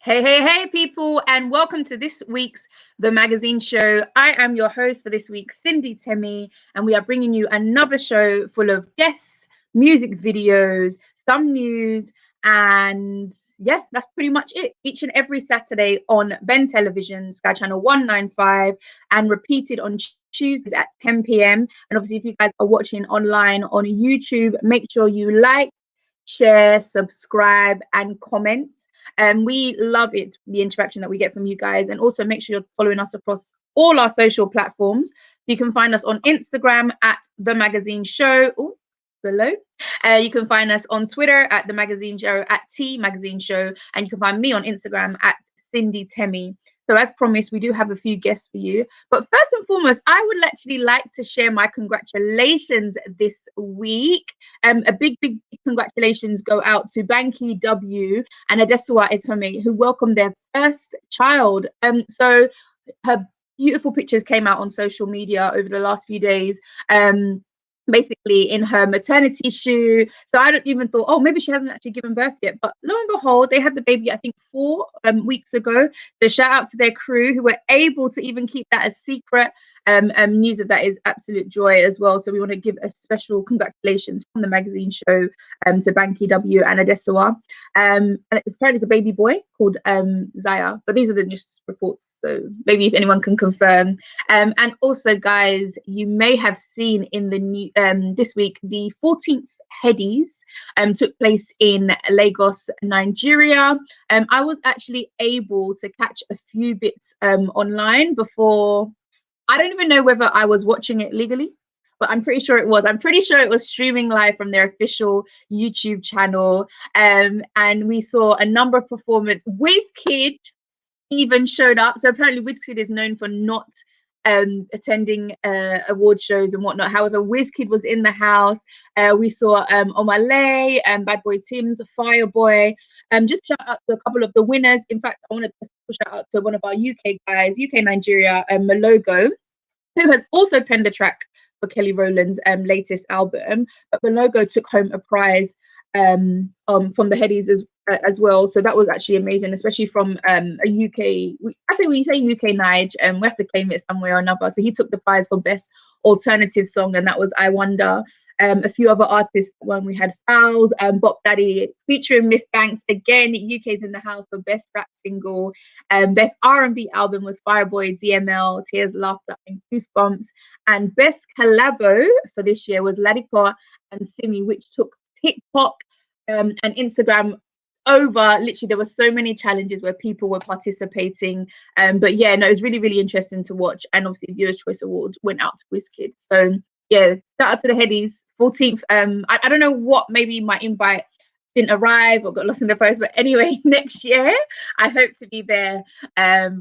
Hey, people, and welcome to this week's The Magazine Show. I am your host for this week, Cindy Temi, and we are bringing you another show full of guests, music videos, some news, and yeah, that's pretty much it. Each and every Saturday on Ben Television, Sky Channel 195, and repeated on Tuesdays at 10 p.m. And obviously, if you guys are watching online on YouTube, make sure you like, share, subscribe, and comment. And we love it, the interaction that we get from you guys. And also make sure you're following us across all our social platforms. You can find us on Instagram at The Magazine Show. Ooh, below. You can find us on Twitter at The Magazine Show, at T Magazine Show. And you can find me on Instagram at Cindy Temi. So as promised, we do have a few guests for you. But first and foremost, I would actually like to share my congratulations this week. A big congratulations go out to Banky W and Adesuwa Etome, who welcomed their first child. So her beautiful pictures came out on social media over the last few days. Basically in her maternity shoe. So I don't even thought, oh, maybe she hasn't actually given birth yet. But lo and behold, they had the baby, I think 4 weeks ago. So shout out to their crew who were able to even keep that a secret. News of that is absolute joy as well. So we want to give a special congratulations from the magazine show to Banky W and Adesuwa. And it's apparently it's a baby boy called Zaya. But these are the news reports. So maybe if anyone can confirm. And also, guys, you may have seen in the new this week, the 14th Headies took place in Lagos, Nigeria. I was actually able to catch a few bits online before. I don't even know whether I was watching it legally, but I'm pretty sure it was. I'm pretty sure it was streaming live from their official YouTube channel. And we saw a number of performers. Wizkid even showed up. So apparently Wizkid is known for not attending award shows and whatnot. However, Wizkid was in the house. We saw Valee and Bad Boy Tim's Fireboy. Just shout out to a couple of the winners. In fact, I want to shout out to one of our UK guys, UK Nigeria, Malogo, who has also penned a track for Kelly Rowland's latest album. But Malogo took home a prize from the Headies as well. So that was actually amazing, especially from a UK, I say when you say UK Nige, we have to claim it somewhere or another. So he took the prize for best alternative song, and that was I Wonder. A few other artists, when we had Fowls, Bop Daddy featuring Miss Banks again. UK's in the house for best rap single. Best R&B album was Fireboy, DML, Tears, Laughter, and Goosebumps. And best collabo for this year was Ladipo and Simi, which took TikTok and Instagram over. Literally, there were so many challenges where people were participating. But yeah, no, it was really interesting to watch. And obviously, the Viewers' Choice Award went out to Wizkid. So yeah, shout out to the Headies. 14th. I don't know what, maybe my invite didn't arrive or got lost in the post. But anyway, next year I hope to be there,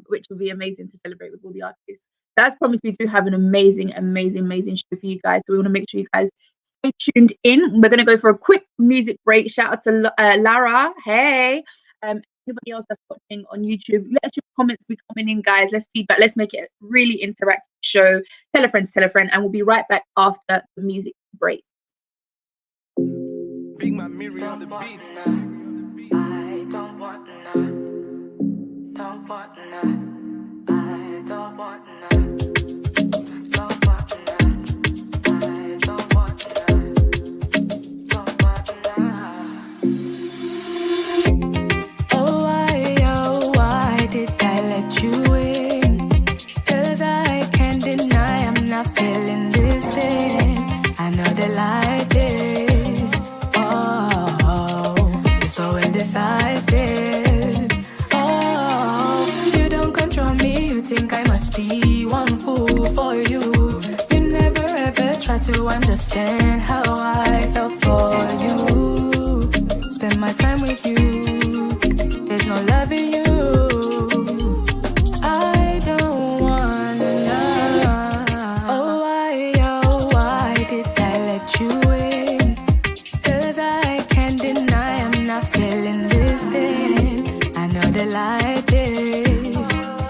which will be amazing to celebrate with all the artists. As promised, we do have an amazing show for you guys. So we want to make sure you guys stay tuned in. We're going to go for a quick music break. Shout out to Lara. Hey. Anybody else that's watching on YouTube, let your comments be coming in, guys. Let's feedback. Let's make it a really interactive show. Tell a friend, and we'll be right back after the music break. Big my mirror on the beat. I don't want none. Don't want none. I don't want none. Don't want none. I don't want none. Don't want none. Oh, why did I let you in? 'Cause I can't deny I'm not feeling this thing. I know the light is. Oh, you're so indecisive. Oh, you don't control me. You think I must be one fool for you. You never ever try to understand how I felt for you. Spend my time with you. There's no love in you. I don't wanna know. Oh, why did I let you in? 'Cause I can't deny I'm not feeling this thing. I know the light is.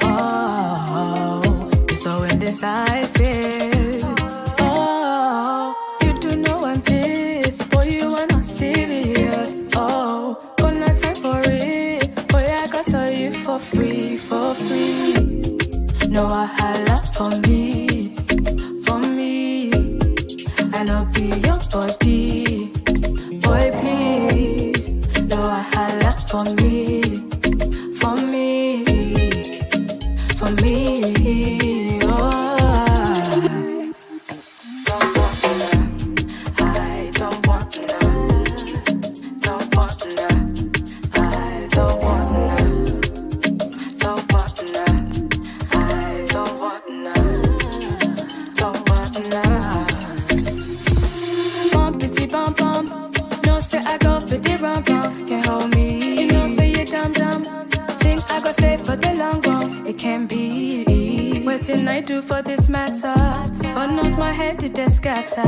Oh, you're so indecisive. no wahala for me, for me. I know be your body, boy please. No wahala for me, for me, for me. Oh. I don't want none. Don't want none. I don't want none. Don't want none. I don't want none. Don't want none. Bum pity bum bum. No say I go for the rum rum. Can't hold me. You know say you dumb dumb. Think I go stay for the long run. It can't be. What did I do for this matter? God knows my head did just scatter.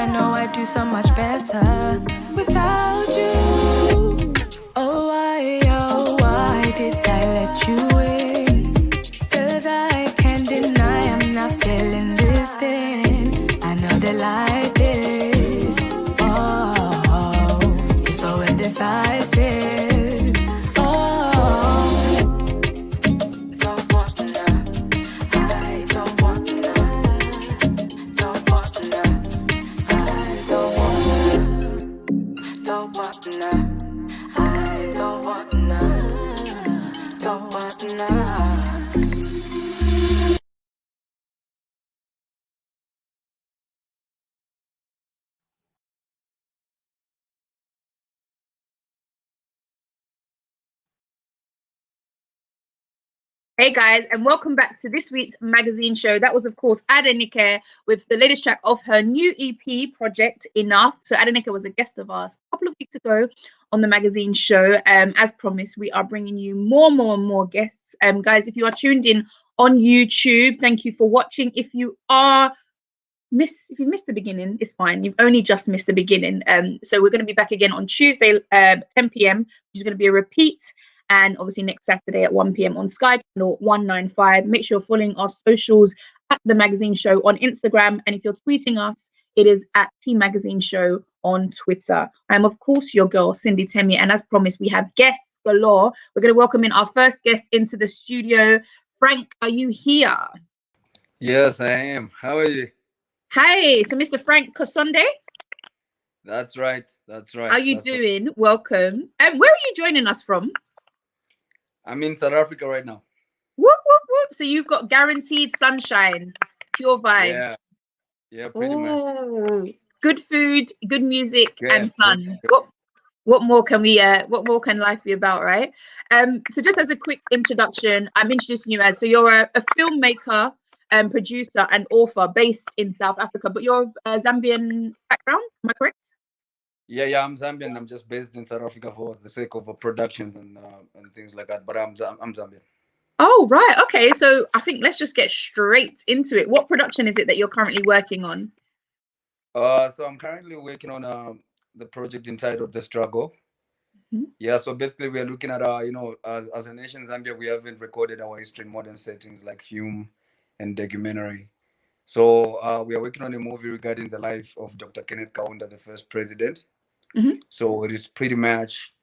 I know I do so much better without you. Oh why did I let you in? 'Cause I can't deny I'm not feeling this thing. I know they like this. Oh, you're so indecisive. Oh, don't want none. I don't want none. Don't want none. I don't want none. Don't want none. I don't want none. Don't want none. Hey guys, and welcome back to this week's magazine show. That was, of course, Adenike with the latest track of her new EP project, Enough. So Adenike was a guest of ours a couple of weeks ago on the magazine show. As promised, we are bringing you more guests. Guys, if you are tuned in on YouTube, thank you for watching. If you missed the beginning, it's fine. You've only just missed the beginning. So we're going to be back again on Tuesday, 10 p.m., which is going to be a repeat. And obviously next Saturday at 1 p.m. on Sky Channel 195. Make sure you're following our socials at The Magazine Show on Instagram. And if you're tweeting us, it is at T Magazine Show on Twitter. I'm, of course, your girl, Cindy Temi. And as promised, we have guests galore. We're going to welcome in our first guest into the studio. Frank, are you here? Yes, I am. How are you? Hi. So Mr. Frank Kasonde, That's right. That's right. how you That's right. doing? Welcome. And where are you joining us from? I'm in South Africa right now. Whoop, whoop, whoop. So you've got guaranteed sunshine, pure vibes. Yeah. Yeah, pretty much. Oh, good food, good music, and Yes. Yes. sun. What more can what more can life be about, right? So just as a quick introduction, I'm introducing you as, so you're a filmmaker, producer and author based in South Africa, but you're of Zambian background, am I correct? Yeah. I'm Zambian. I'm just based in South Africa for the sake of productions and things like that. But I'm Zambian. Oh, right. Okay. So I think let's just get straight into it. What production is it that you're currently working on? So I'm currently working on the project entitled The Struggle. Mhm. Yeah. So basically, we are looking at as a nation, Zambia, we haven't recorded our history in modern settings like film and documentary. So we are working on a movie regarding the life of Dr. Kenneth Kaunda, the first president. Mhm. So it is pretty much,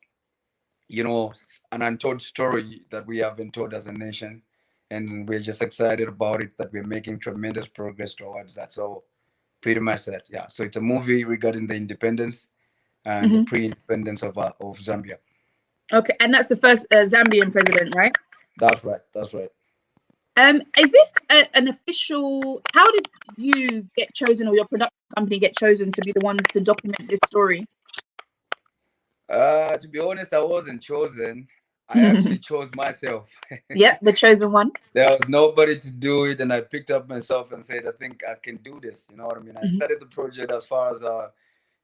an untold story that we haven't told as a nation. And we're just excited about it that we're making tremendous progress towards that. So pretty much that, yeah. So it's a movie regarding the independence and the Mhm. pre-independence of Zambia. Okay, and that's the first Zambian president, right? That's right. That's right. Is this an official? How did you get chosen, or your production company get chosen to be the ones to document this story? To be honest, I wasn't chosen. I actually chose myself. Yep, the chosen one. There was nobody to do it, and I picked up myself and said, I think I can do this. You know what I mean? I Mhm. started the project as far as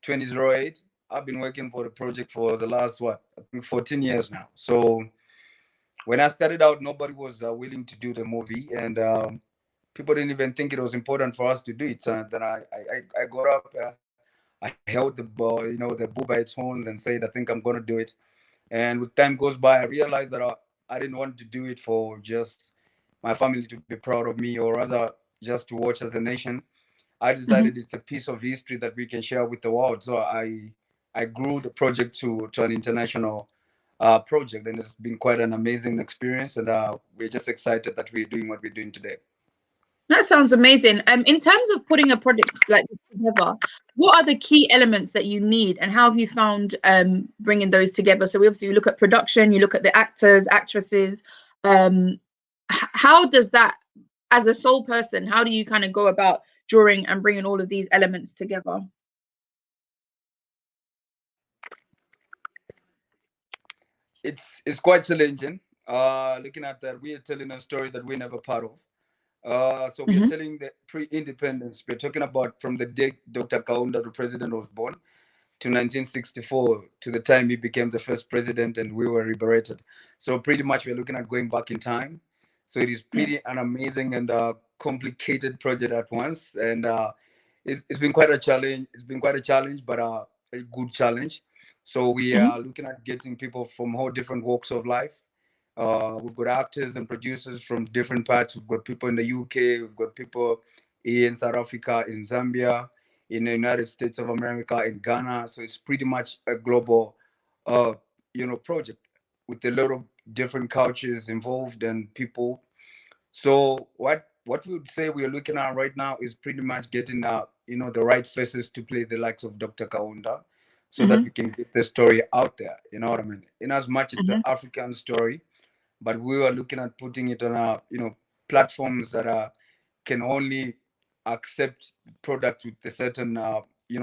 2008. I've been working for the project for the last, what, I think 14 years now. So when I started out, nobody was willing to do the movie, and people didn't even think it was important for us to do it. So then I got up, I held the bull by its horns and said, I think I'm going to do it. And with time goes by, I realized that I didn't want to do it for just my family to be proud of me, or rather just to watch as a nation. I Mhm. decided it's a piece of history that we can share with the world. So I grew the project to an international project, and it's been quite an amazing experience. And we're just excited that we're doing what we're doing today. That sounds amazing. In terms of putting a project like this together, what are the key elements that you need, and how have you found bringing those together? So we obviously look at production, you look at the actors, actresses. How does that, as a sole person, how do you kind of go about drawing and bringing all of these elements together? It's quite challenging. Looking at that, we are telling a story that we're never part of. So we are Hmm. telling the pre-independence. We're talking about from the day Dr. Kaunda, the president, was born, to 1964, to the time he became the first president and we were liberated. So pretty much we're looking at going back in time. So it is Yeah. pretty an amazing and complicated project at once. And it's been quite a challenge. It's been quite a challenge, but a good challenge. So we Hmm. are looking at getting people from all different walks of life. We've got actors and producers from different parts. We've got people in the UK. We've got people in South Africa, in Zambia, in the United States of America, in Ghana. So it's pretty much a global, uh, project with a lot of different cultures involved and people. So what we would say we are looking at right now is pretty much getting the right faces to play the likes of Dr. Kaunda, so that Hmm. we can get the story out there. You know what I mean? In as much it's an Hmm. African story, but we were looking at putting it on platforms that can only accept products with a certain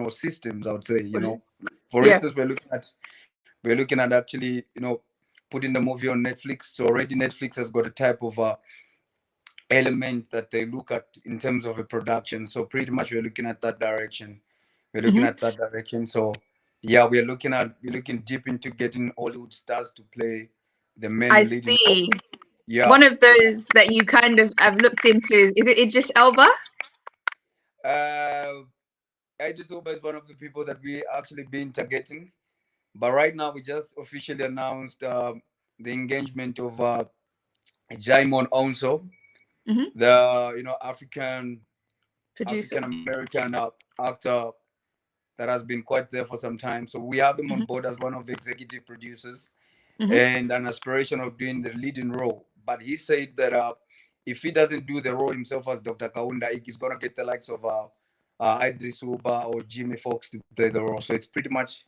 systems, I would say. For Yeah. instance, we're looking at actually putting the movie on Netflix. So already Netflix has got a type of element that they look at in terms of a production. So pretty much we're looking at that direction. We're looking Hmm. at that direction. So yeah, we're looking deep into getting Hollywood stars to play the I main leading role. see. Yeah. One of those that you kind of have looked into is it Idris Elba? Uh, Idris Elba is one of the people that we actually been targeting, but right now we just officially announced the engagement of Jaimon Onso, Hmm. the Producer. African American actor that has been quite there for some time. So we have him on Hmm. board as one of the executive producers Hmm. and an aspiration of doing the leading role. But he said that if he doesn't do the role himself as Dr. Kaunda, he's gonna get the likes of Idris Uba or Jimmy Fox to play the role. So it's pretty much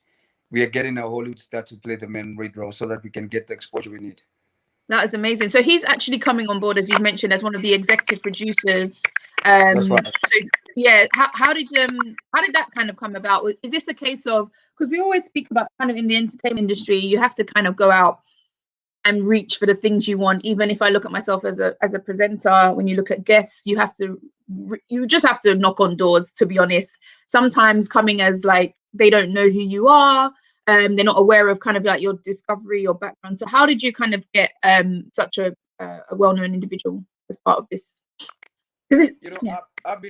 we are getting a Hollywood star to play the main lead role so that we can get the exposure we need. That is amazing. So he's actually coming on board, as you've mentioned, as one of the executive producers. That's right. So yeah, how did that kind of come about? Is this a case of, because we always speak about kind of in the entertainment industry, you have to kind of go out and reach for the things you want. Even if I look at myself as a presenter, when you look at guests, you just have to knock on doors, to be honest. Sometimes coming as like they don't know who you are, they're not aware of kind of like your discovery, your background. So how did you kind of get such a well-known individual as part of this? Because yeah. I've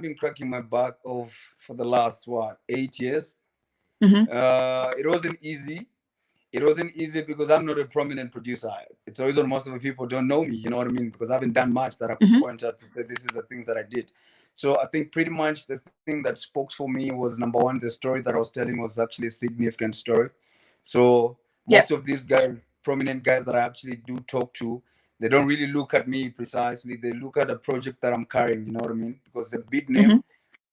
been cracking my back off for the last 8 years. Hmm. It wasn't easy. It wasn't easy because I'm not a prominent producer. It's the reason most of the people don't know me. You know what I mean? Because I haven't done much that I could Hmm. point out to say this is the things that I did. So I think pretty much the thing that spoke for me was number one, the story that I was telling was actually a significant story. So Yeah. most of these guys, prominent guys that I actually do talk to, they don't really look at me precisely. They look at the project that I'm carrying. You know what I mean? Because it's a big name.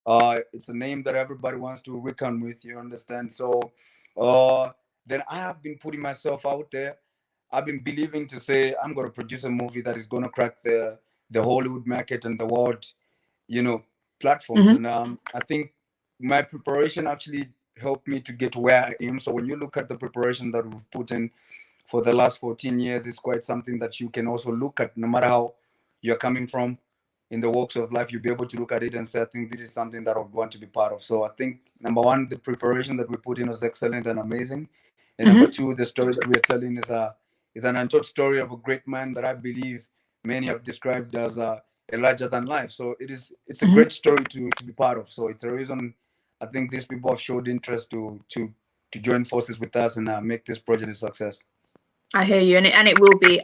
Hmm. It's a name that everybody wants to reckon with. You understand? So, uh, then I have been putting myself out there. I've been believing to say I'm gonna produce a movie that is gonna crack the Hollywood market and the world, you know, platforms. Hmm. And I think my preparation actually helped me to get where I am. So when you look at the preparation that we've put in for the last 14 years, it's quite something that you can also look at, no matter how you're coming from in the walks of life. You'll be able to look at it and say, I think this is something that I would want to be part of. So I think number one, the preparation that we put in was excellent and amazing. And number Hmm. two, the story that we are telling is an untold story of a great man that I believe many have described as a larger than life. So it's a Hmm. great story to be part of. So it's a reason I think these people have showed interest to join forces with us and make this project a success. I hear you, and it will be.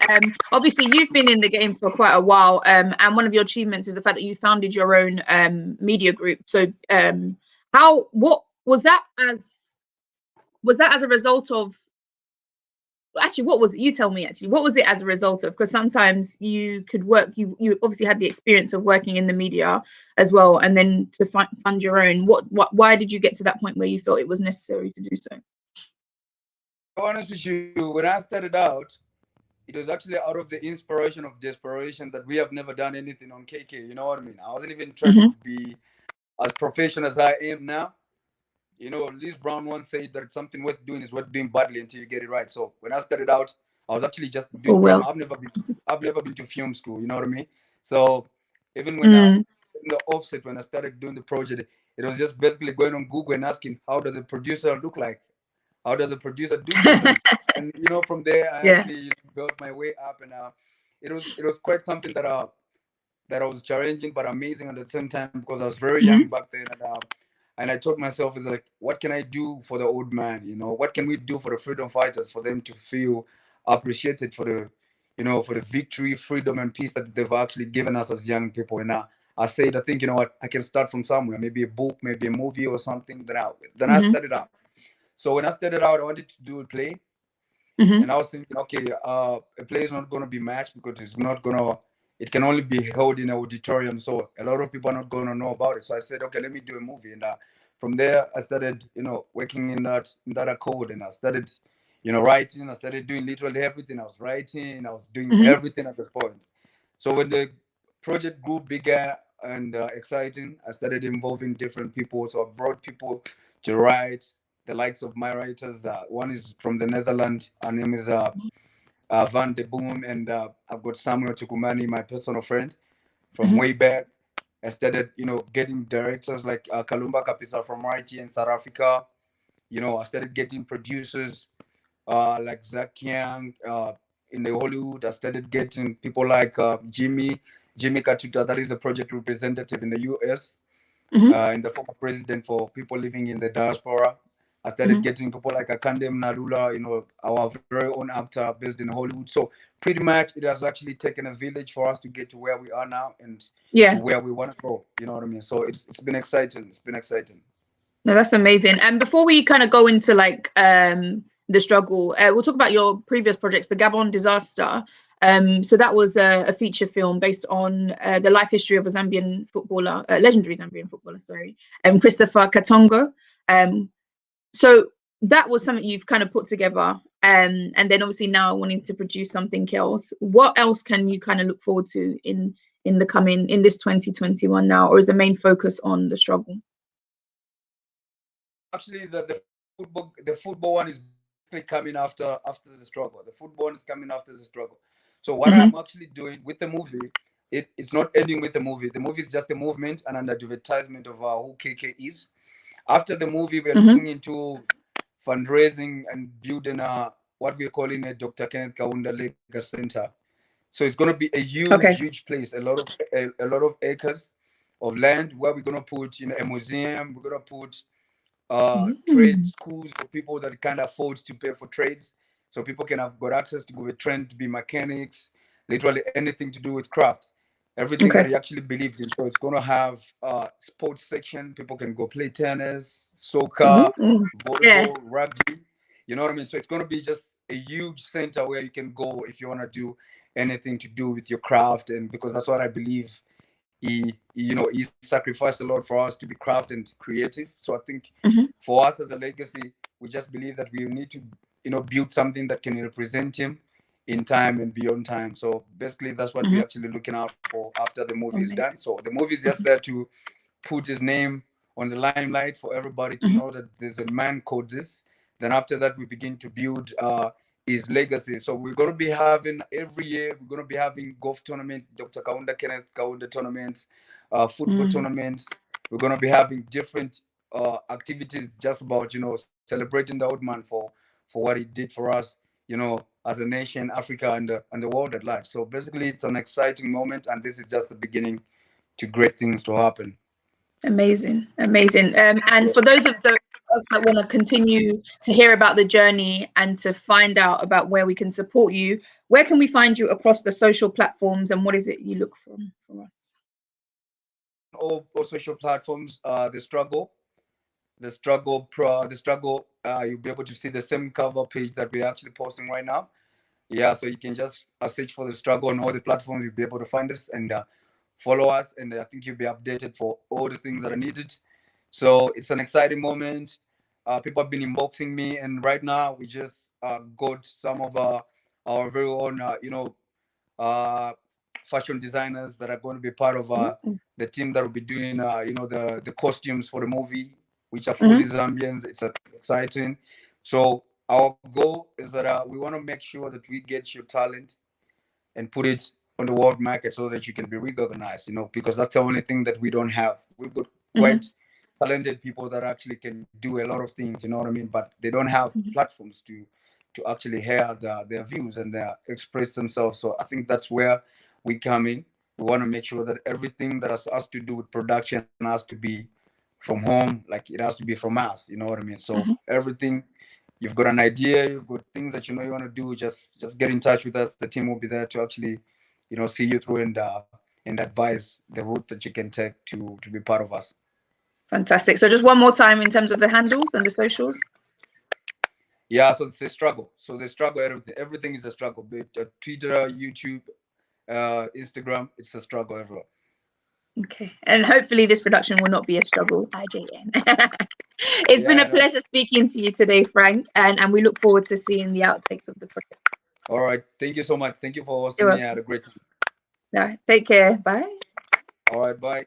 Obviously, you've been in the game for quite a while, and one of your achievements is the fact that you founded your own media group. So, what was that as a result of actually, what was it? You tell me. Actually, what was it as a result of? Because sometimes you could work. You obviously had the experience of working in the media as well, and then to fund your own. Why did you get to that point where you felt it was necessary to do so? To be honest with you, when I started out, it was actually out of the inspiration of desperation that we have never done anything on KK. You know what I mean? I wasn't even trying to Mm-hmm. be as professional as I am now. You know, Liz Brown once said that something worth doing is worth doing badly until you get it right. So when I started out, I was actually just Oh doing well. drama. I've never been to film school. You know what I mean? So even when I Mm. in the offset when I started doing the project, it was just basically going on Google and asking how does a producer look like? How does a producer do this? And you know, from there I Yeah. actually built my way up, and it was quite something that I was challenging but amazing at the same time because I was very young Mm-hmm. back then, and I told myself, is like, what can I do for the old man? You know, what can we do for the freedom fighters for them to feel appreciated for for the victory, freedom, and peace that they've actually given us as young people. And I said, I think, you know what, I can start from somewhere, maybe a book, maybe a movie or something. Then I Mm-hmm. started out. So when I started out, I wanted to do a play, Mm-hmm. and I was thinking, okay, a play is not going to be matched because it's not going to. It can only be held in an auditorium, so a lot of people are not going to know about it. So I said, okay, let me do a movie, and from there I started, working in that code, and I started, writing. I started doing literally everything. I was writing, I was doing Mm-hmm. everything at this point. So when the project grew bigger and exciting, I started involving different people. So I brought people to write, the likes of my writers. One is from the Netherlands. Her name is Van de Boom, and I've got Samuel Tukumani, my personal friend from Mm-hmm. way back. I started, getting directors like Kalumba Kapisa from right here in South Africa. I started getting producers like Zach Young in the Hollywood. I started getting people like Jimmy Katuta, that is a project representative in the US, Mm-hmm. and the former president for people living in the diaspora. I started Mm-hmm. getting people like Akandem Nalula, our very own actor based in Hollywood. So pretty much it has actually taken a village for us to get to where we are now and to Yeah. where we want to go. You know what I mean? So it's been exciting. It's been exciting. No, that's amazing. And before we kind of go into like the struggle, we'll talk about your previous projects, the Gabon disaster. So that was a feature film based on the life history of a Zambian footballer, legendary Zambian footballer, sorry, Christopher Katongo. Um, so that was something you've kind of put together. And then obviously now wanting to produce something else. What else can you kind of look forward to in this 2021 now, or is the main focus on the struggle? Actually, the football one is basically coming after the struggle. The football one is coming after the struggle. So what I'm Mm-hmm. actually doing with the movie, it's not ending with the movie. The movie is just a movement and an advertisement of who KK is. After the movie, we're Mm-hmm. looking into fundraising and building what we're calling a Dr. Kenneth Kaunda Legacy Center. So it's going to be a huge, Okay. huge place, a lot of acres of land where we're going to put a museum. We're going to put trade Mm. schools for people that can't afford to pay for trades, so people can have got access to go with trained to be mechanics, literally anything to do with crafts, everything that Okay. he actually believed in. So it's going to have sports section. People can go play tennis, soccer, Ooh. Yeah. volleyball, rugby. You know what I mean? So it's going to be just a huge center where you can go if you want to do anything to do with your craft, and because that's what I believe he sacrificed a lot for us to be craft and creative. So I think Mm-hmm. for us as a legacy, we just believe that we need to build something that can represent him in time and beyond time. So basically that's what we're Mm-hmm. actually looking out for after the movie is done. Amazing. So the movie is just there to put his name on the limelight for everybody to Mm-hmm. know that there's a man called this. Then after that we begin to build his legacy. So we're going to be having every year, we're going to be having golf tournaments, Dr. Kaunda Kenneth Kaunda tournaments, football Mm. tournaments. We're going to be having different activities just about celebrating the old man for what he did for us, as a nation, Africa, and the world at large. So basically it's an exciting moment, and this is just the beginning to great things to happen. Amazing. Amazing. And for those of us that want to continue to hear about the journey and to find out about where we can support you, where can we find you across the social platforms, and what is it you look from us? All social platforms, the struggle. the struggle you'll be able to see the same cover page that we're actually posting right now. Yeah, so you can just search for the struggle on all the platforms. You'll be able to find us and follow us, and I think you'll be updated for all the things that are needed. So it's an exciting moment. People have been inboxing me, and right now we just got some of our very own uh, fashion designers that are going to be part of the team that will be doing the costumes for the movie, which are fully Zambians. It's exciting. So our goal is that we want to make sure that we get your talent and put it on the world market so that you can be recognized, because that's the only thing that we don't have. We've got quite talented people that actually can do a lot of things, you know what I mean? But they don't have platforms to actually hear their views and express themselves. So I think that's where we come in. We want to make sure that everything that has to do with production has to be from home, like it has to be from us, you know what I mean? So everything, you've got an idea, you've got things that you want to do, just get in touch with us. The team will be there to actually, see you through and advise the route that you can take to be part of us. Fantastic. So just one more time in terms of the handles and the socials. Yeah, so it's a struggle. So the struggle, everything is a struggle. Be it Twitter, YouTube, Instagram, it's a struggle everywhere. Okay, and hopefully this production will not be a struggle, IJN. It's been a pleasure speaking to you today, Frank, and we look forward to seeing the outtakes of the project. All right, thank you so much. Thank you for hosting me. I had a great time. All right, take care. Bye. All right, bye.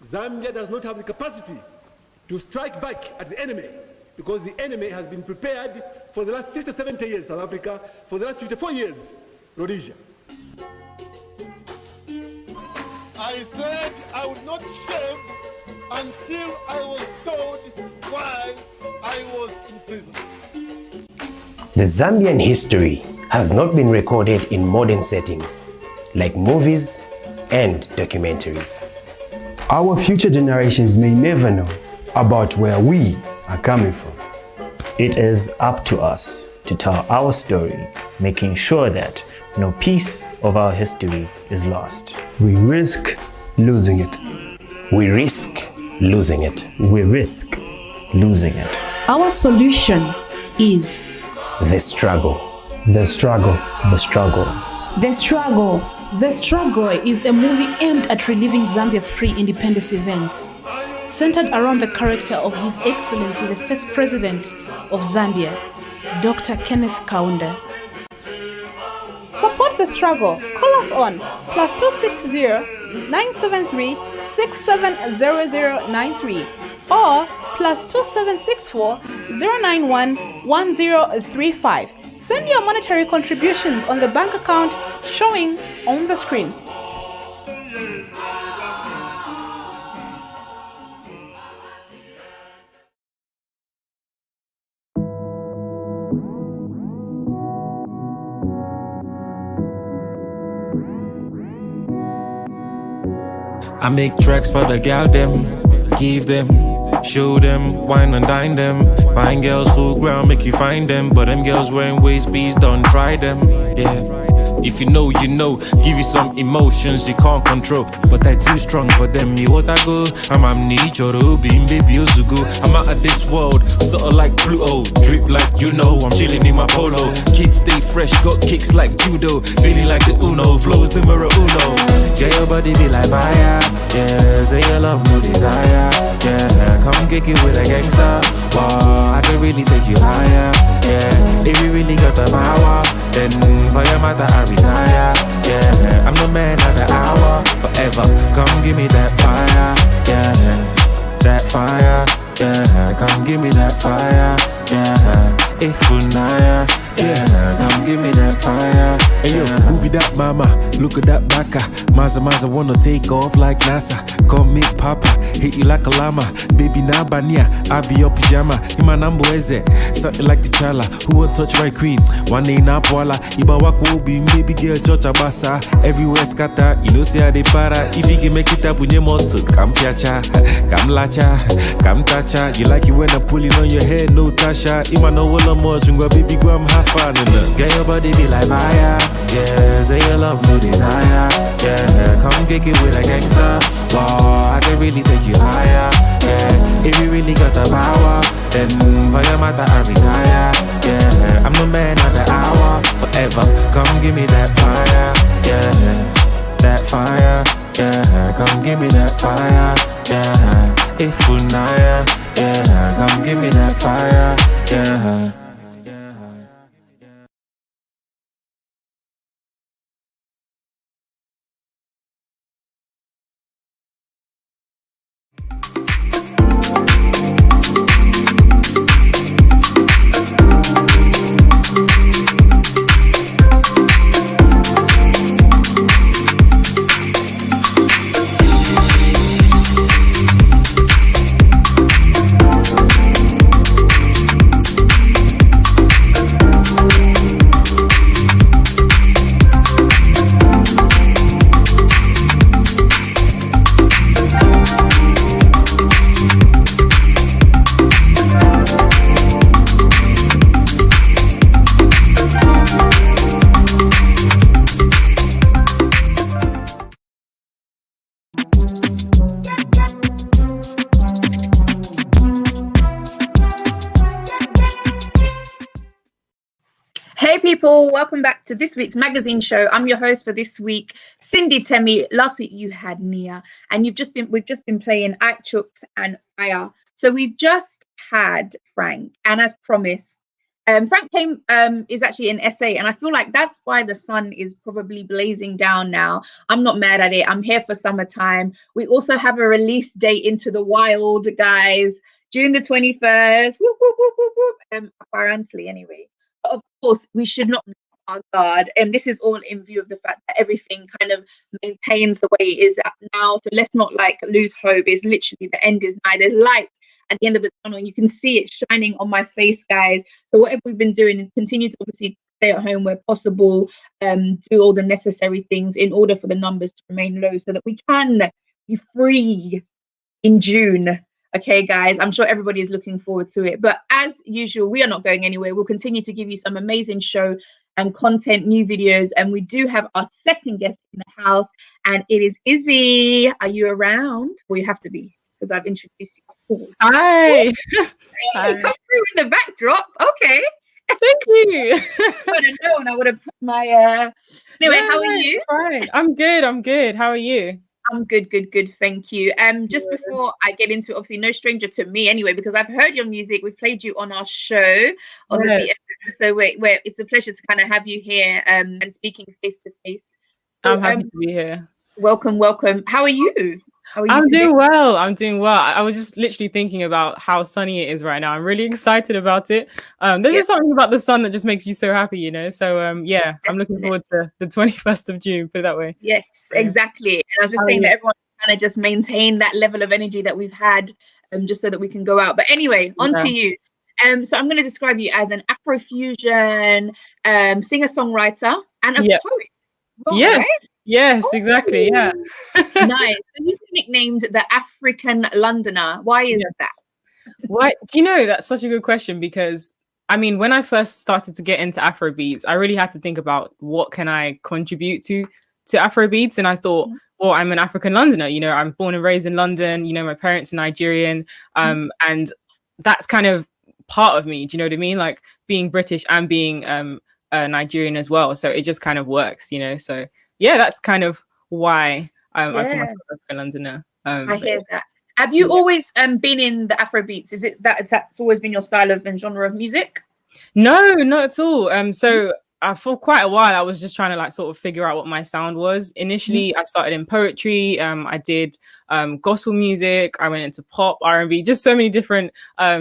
Zambia does not have the capacity to strike back at the enemy because the enemy has been prepared for the last 60, 70 years, South Africa, for the last 54 years, Rhodesia. I said I would not shave until I was told why I was in prison. The Zambian history has not been recorded in modern settings, like movies and documentaries. Our future generations may never know about where we are coming from. It is up to us to tell our story, making sure that no piece of our history is lost. We risk losing it. We risk losing it. We risk losing it. Our solution is the struggle. The struggle. The struggle. The struggle. The Struggle is a movie aimed at reliving Zambia's pre-independence events, centered around the character of His Excellency, the first president of Zambia, Dr. Kenneth Kasonde. Support the struggle. Call us on +260 973 670093 or +2764 091 1035. Send your monetary contributions on the bank account showing on the screen. I make tracks for the gal them, give them, show them, wine and dine them. Buying girls full ground, make you find them. But them girls wearing waist beats, don't try them. Yeah. If you know, give you some emotions you can't control. But I too strong for them, me what I go. I'm need your beam, baby, go. I'm out of this world, sorta like Pluto. Drip like I'm chilling in my polo. Kids stay fresh, got kicks like judo. Feeling like the Uno, flows the mirror Uno. Yeah, your body be like fire. Yeah, say your love no desire. Yeah, come kick it with a gangster. Wow, I can really take you higher. Yeah, if you really got the power, then for your matter I retire. Yeah, I'm the man of the hour. Forever, come give me that fire. Yeah, that fire. Yeah, come give me that fire. Yeah, if unaya. Yeah, come give me that fire. Hey yo, who be that mama? Look at that baka. Maza wanna take off like NASA. Call me Papa, hit you like a llama. Baby na bania, I be your pajama. Imanambo eze, something like T'Challa. Who won't touch my queen? One day na poala. Iba wako be baby girl Georgia Bassa. Everywhere scatter, you know say I de para. If you can make it up with your motor, come piacha, come lacha, come tacha. You like it when I'm pulling on your head, no tasha. Imano wala mo chungwa baby guam ha. fun in the get your body be like fire. Yeah, say your love no desire. Yeah, come kick it with a gangster. Wow, I can really take you higher. Yeah, if you really got the power, then for your matter I retire. Yeah, I'm the man of the hour. Forever, come give me that fire. Yeah, that fire. Yeah, come give me that fire. Yeah, if unaya. Yeah, come give me that fire. Yeah. Hey people, welcome back to this week's magazine show. I'm your host for this week, Cindy Temi. Last week you had Nia, and we've just been playing Achooks and Fire. So we've just had Frank, and as promised, Frank is actually an essay, and I feel like that's why the sun is probably blazing down now. I'm not mad at it. I'm here for summertime. We also have a release date into the wild, guys. June the 21st. Whoop, whoop, whoop, whoop, whoop. Apparently, anyway. Of course, we should not be on our guard, and this is all in view of the fact that everything kind of maintains the way it is now. So let's not like lose hope. It's literally the end is nigh. There's light at the end of the tunnel. You can see it shining on my face, guys. So whatever we've been doing, and continue to obviously stay at home where possible, do all the necessary things in order for the numbers to remain low, so that we can be free in June. Okay, guys, I'm sure everybody is looking forward to it. But as usual, we are not going anywhere. We'll continue to give you some amazing show and content, new videos. And we do have our second guest in the house, and it is Izzy. Are you around? Well, you have to be, because I've introduced you. Hi. Hi. Come through in the backdrop. Okay. Thank you. I would have known. I would have put my... Anyway, how are you? Right. I'm good. How are you? I'm good. Thank you. Just before I get into it, obviously no stranger to me anyway, because I've heard your music. We played you on our show on the BFM. So where it's a pleasure to kind of have you here and speaking face to face. So, I'm happy to be here. Welcome. How are you? I'm doing well. I was just literally thinking about how sunny it is right now. I'm really excited about it. There's just something about the sun that just makes you so happy, you know. So yeah, definitely. I'm looking forward to the 21st of June, put it that way. Yes, exactly. And I was just saying that everyone kind of just maintain that level of energy that we've had, just so that we can go out. But anyway, on to you. So I'm going to describe you as an Afrofusion singer-songwriter and a poet. Well, yes. Right? Yes, exactly. Yeah. Nice. So you've been nicknamed the African Londoner. Why is that? Why? Do you know, that's such a good question, because I mean, when I first started to get into Afrobeats, I really had to think about what can I contribute to Afrobeats, and I thought, well, I'm an African Londoner. You know, I'm born and raised in London. You know, my parents are Nigerian, and that's kind of part of me. Do you know what I mean? Like being British and being Nigerian as well. So it just kind of works, you know. So yeah, that's kind of why I call myself African Londoner. I hear that. Have you always been in the Afrobeats? Is it that's always been your style of and genre of music? No, not at all. So for quite a while, I was just trying to like sort of figure out what my sound was. Initially, I started in poetry. I did gospel music. I went into pop, R&B, just so many different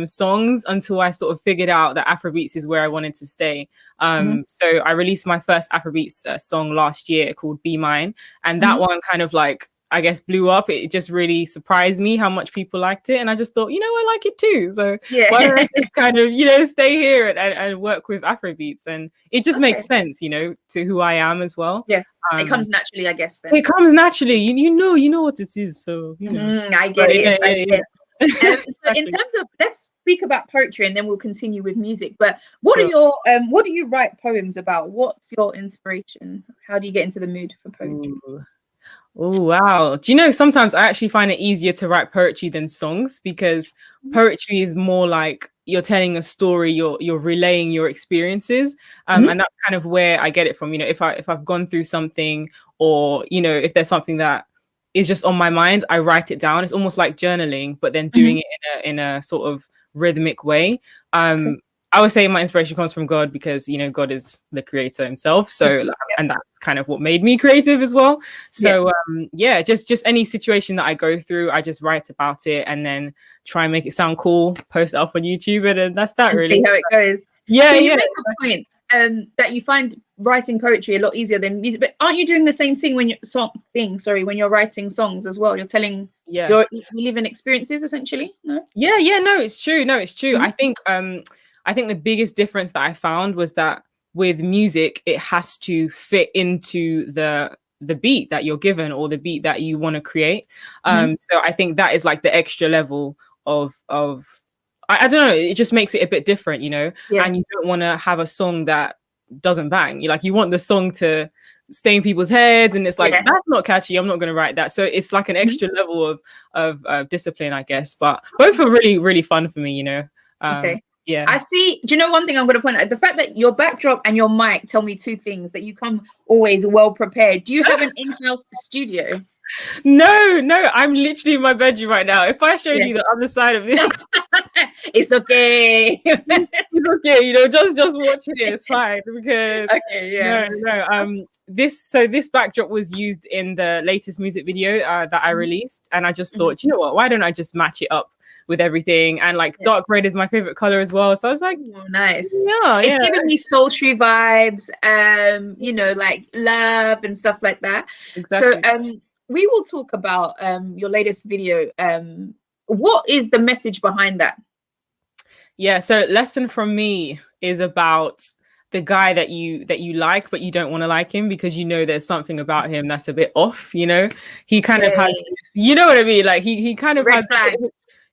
songs until I sort of figured out that Afrobeats is where I wanted to stay. So I released my first Afrobeats song last year called Be Mine. And that one kind of like, I guess, blew up. It just really surprised me how much people liked it. And I just thought, you know, I like it too. So why don't I just kind of, you know, stay here and work with Afrobeats? And it just makes sense, you know, to who I am as well. Yeah. It comes naturally, I guess. Then. It comes naturally. You know what it is. So, you know. I get it. So in terms of, speak about poetry and then we'll continue with music. But what are your what do you write poems about? What's your inspiration? How do you get into the mood for poetry? Oh, wow. Do you know, sometimes I actually find it easier to write poetry than songs, because poetry is more like you're telling a story, you're relaying your experiences. And that's kind of where I get it from. You know, if I've gone through something, or, you know, if there's something that is just on my mind, I write it down. It's almost like journaling, but then doing it in a sort of rhythmic way. I would say my inspiration comes from God, because, you know, God is the creator himself. So, and that's kind of what made me creative as well. So, just any situation that I go through, I just write about it and then try and make it sound cool, post it up on YouTube, and then that's that, and really. See how it goes. Yeah, so you make a point that you find writing poetry a lot easier than music, but aren't you doing the same thing when when you're writing songs as well? You're telling you live in experiences, essentially. No, it's true. I think the biggest difference that I found was that with music, it has to fit into the beat that you're given, or the beat that you want to create. So I think that is like the extra level of I don't know, it just makes it a bit different, you know. And you don't want to have a song that doesn't bang. You want the song to stay in people's heads, and it's like, that's not catchy, I'm not going to write that. So it's like an extra level of discipline, I guess. But both are really, really fun for me, you know. I see. Do you know one thing I'm going to point out? The fact that your backdrop and your mic tell me two things: that you come always well prepared. Do you have an in-house studio? No, I'm literally in my bedroom right now. If I showed you the other side of this, it's okay. It's okay, you know, just watch it. It's fine, because this backdrop was used in the latest music video that I released, and I just thought, you know what? Why don't I just match it up with everything? And like dark red is my favorite color as well, so I was like, nice. It's giving me sultry vibes, you know, like love and stuff like that. Exactly. So we will talk about your latest video. What is the message behind that? So Lesson From Me is about the guy that you like, but you don't want to like him, because you know there's something about him that's a bit off, you know. He kind of has this, you know what I mean, like he kind of has a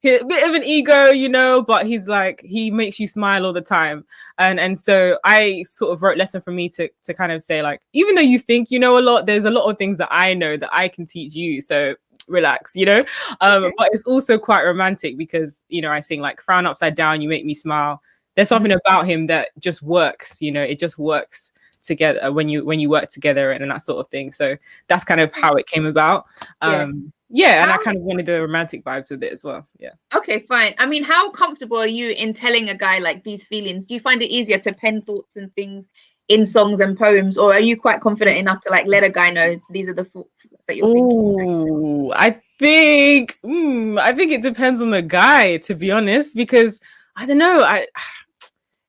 bit of an ego, you know, but he's like, he makes you smile all the time. And so I sort of wrote Lesson From Me to kind of say, like, even though you think you know a lot, there's a lot of things that I know that I can teach you, so relax, you know. But it's also quite romantic, because, you know, I sing like, frown upside down, you make me smile. There's something about him that just works, you know, it just works together when you work together, and that sort of thing. So that's kind of how it came about. And I kind of wanted the romantic vibes with it as well. Okay, fine. I mean, how comfortable are you in telling a guy like these feelings? Do you find it easier to pen thoughts and things in songs and poems, or are you quite confident enough to like let a guy know these are the thoughts that you're thinking? I think it depends on the guy, to be honest, because I don't know,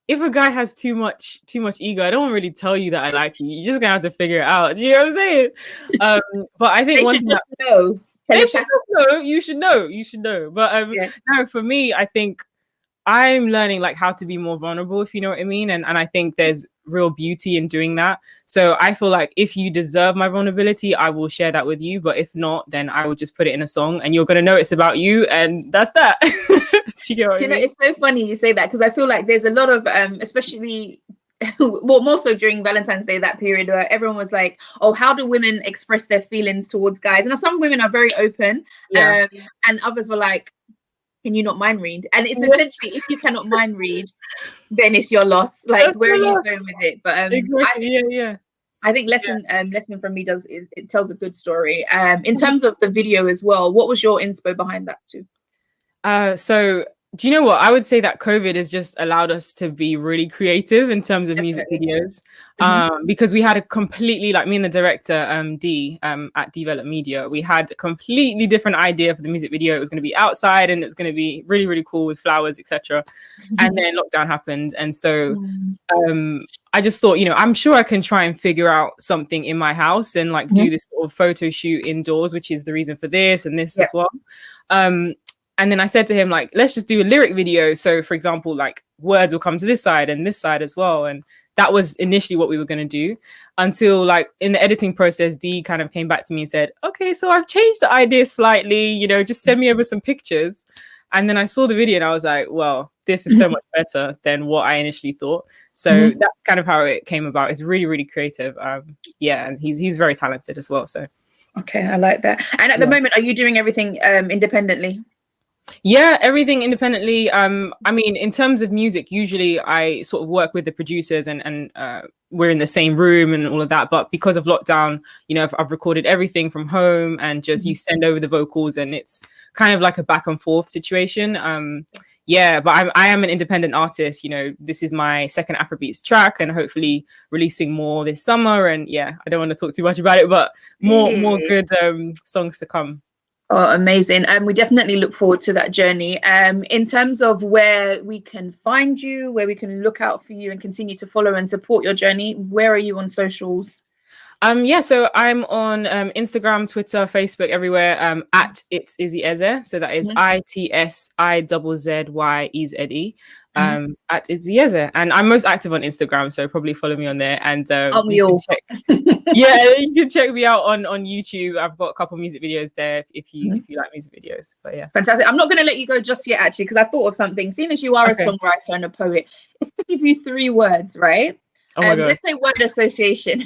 if a guy has too much ego, I don't really tell you that I like you. You're just gonna have to figure it out. Do you know what I'm saying? But I think they should just know. You should know. But no, for me, I think I'm learning like how to be more vulnerable, if you know what I mean. And I think there's real beauty in doing that. So I feel like if you deserve my vulnerability, I will share that with you. But if not, then I will just put it in a song, and you're gonna know it's about you, and that's that. Do you get what I mean? It's so funny you say that, because I feel like there's a lot of especially well, more so during Valentine's Day, that period where everyone was like, oh, how do women express their feelings towards guys? And some women are very open, and others were like, can you not mind read? And it's essentially, if you cannot mind read, then it's your loss. Like, that's where are you going with it? But I think Lesson From Me it tells a good story. In terms of the video as well, what was your inspo behind that too? So do you know what? I would say that COVID has just allowed us to be really creative in terms of music videos, because we had a completely, like me and the director, D, at Develop Media, we had a completely different idea for the music video. It was going to be outside, and it's going to be really, really cool with flowers, etc. And then lockdown happened. And so I just thought, you know, I'm sure I can try and figure out something in my house and like do this sort of photo shoot indoors, which is the reason for this and this as well. And then I said to him, like, let's just do a lyric video. So, for example, like words will come to this side and this side as well. And that was initially what we were going to do, until like in the editing process, Dee kind of came back to me and said, okay, so I've changed the idea slightly, you know, just send me over some pictures. And then I saw the video and I was like, well, this is so much better than what I initially thought. So that's kind of how it came about. It's really, really creative. Yeah, and he's very talented as well. So okay, I like that. And at the moment, are you doing everything independently? Yeah, everything independently. I mean, in terms of music, usually I sort of work with the producers and we're in the same room and all of that. But because of lockdown, you know, I've recorded everything from home and just you send over the vocals and it's kind of like a back and forth situation. Yeah, but I am an independent artist. You know, this is my second Afrobeats track and hopefully releasing more this summer. And yeah, I don't want to talk too much about it, but more good songs to come. Oh, amazing. And we definitely look forward to that journey. In terms of where we can find you, where we can look out for you and continue to follow and support your journey, where are you on socials? Yeah, so I'm on Instagram, Twitter, Facebook, everywhere at It's Izzy Eze. So that is ITSIZZYEZE. At Izzy Eze. And I'm most active on Instagram, so probably follow me on there. And you can check me out on YouTube. I've got a couple of music videos there if you like music videos. But yeah. Fantastic. I'm not going to let you go just yet, actually, because I thought of something. Seeing as you are a songwriter and a poet, if I give you 3 words, right? Oh my God. Let's say word association.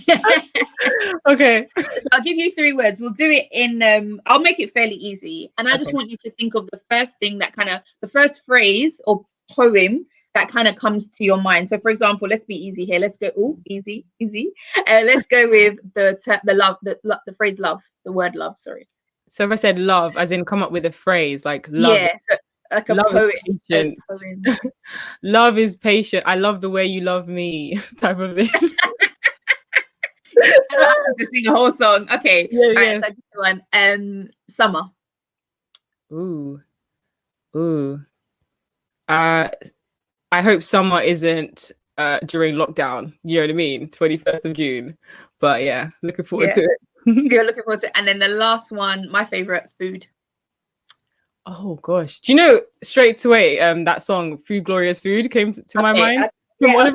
Okay. So I'll give you 3 words. We'll do it in I'll make it fairly easy. And I just want you to think of the first thing that the first phrase or poem that kind of comes to your mind. So for example, let's be easy here. Let's go easy. Let's go with the phrase love, the word love, sorry. So if I said love, as in come up with a phrase like love. Yeah, so like a poem. Love is patient. I love the way you love me, type of thing. I don't ask you to sing a whole song. Okay. Yeah, right, so one. Summer. Ooh. I hope summer isn't during lockdown. You know what I mean? 21st of June. But yeah, looking forward to it. You're looking forward to it. And then the last one, my favorite, food. Oh gosh. Do you know straight away that song Food Glorious Food came to my mind? Yeah.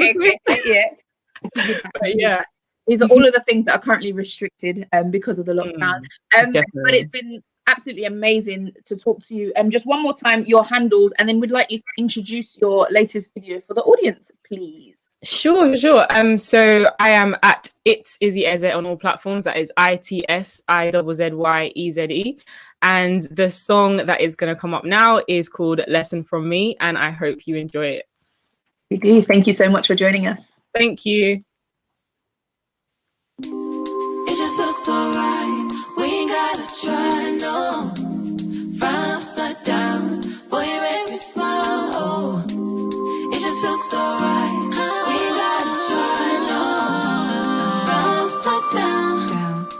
These are all of the things that are currently restricted because of the lockdown. But it's been absolutely amazing to talk to you. Just one more time, your handles, and then we'd like you to introduce your latest video for the audience, please. Sure. So I am at It's Izzy Eze on all platforms. That is ITSIZZYEZE. And the song that is going to come up now is called Lesson From Me, and I hope you enjoy it. We do. Thank you so much for joining us. Thank you. It just feels so right. We ain't gotta try, no. Frown upside down, boy, you make me smile. Oh, it just feels so right. We ain't gotta try, no. Frown upside down.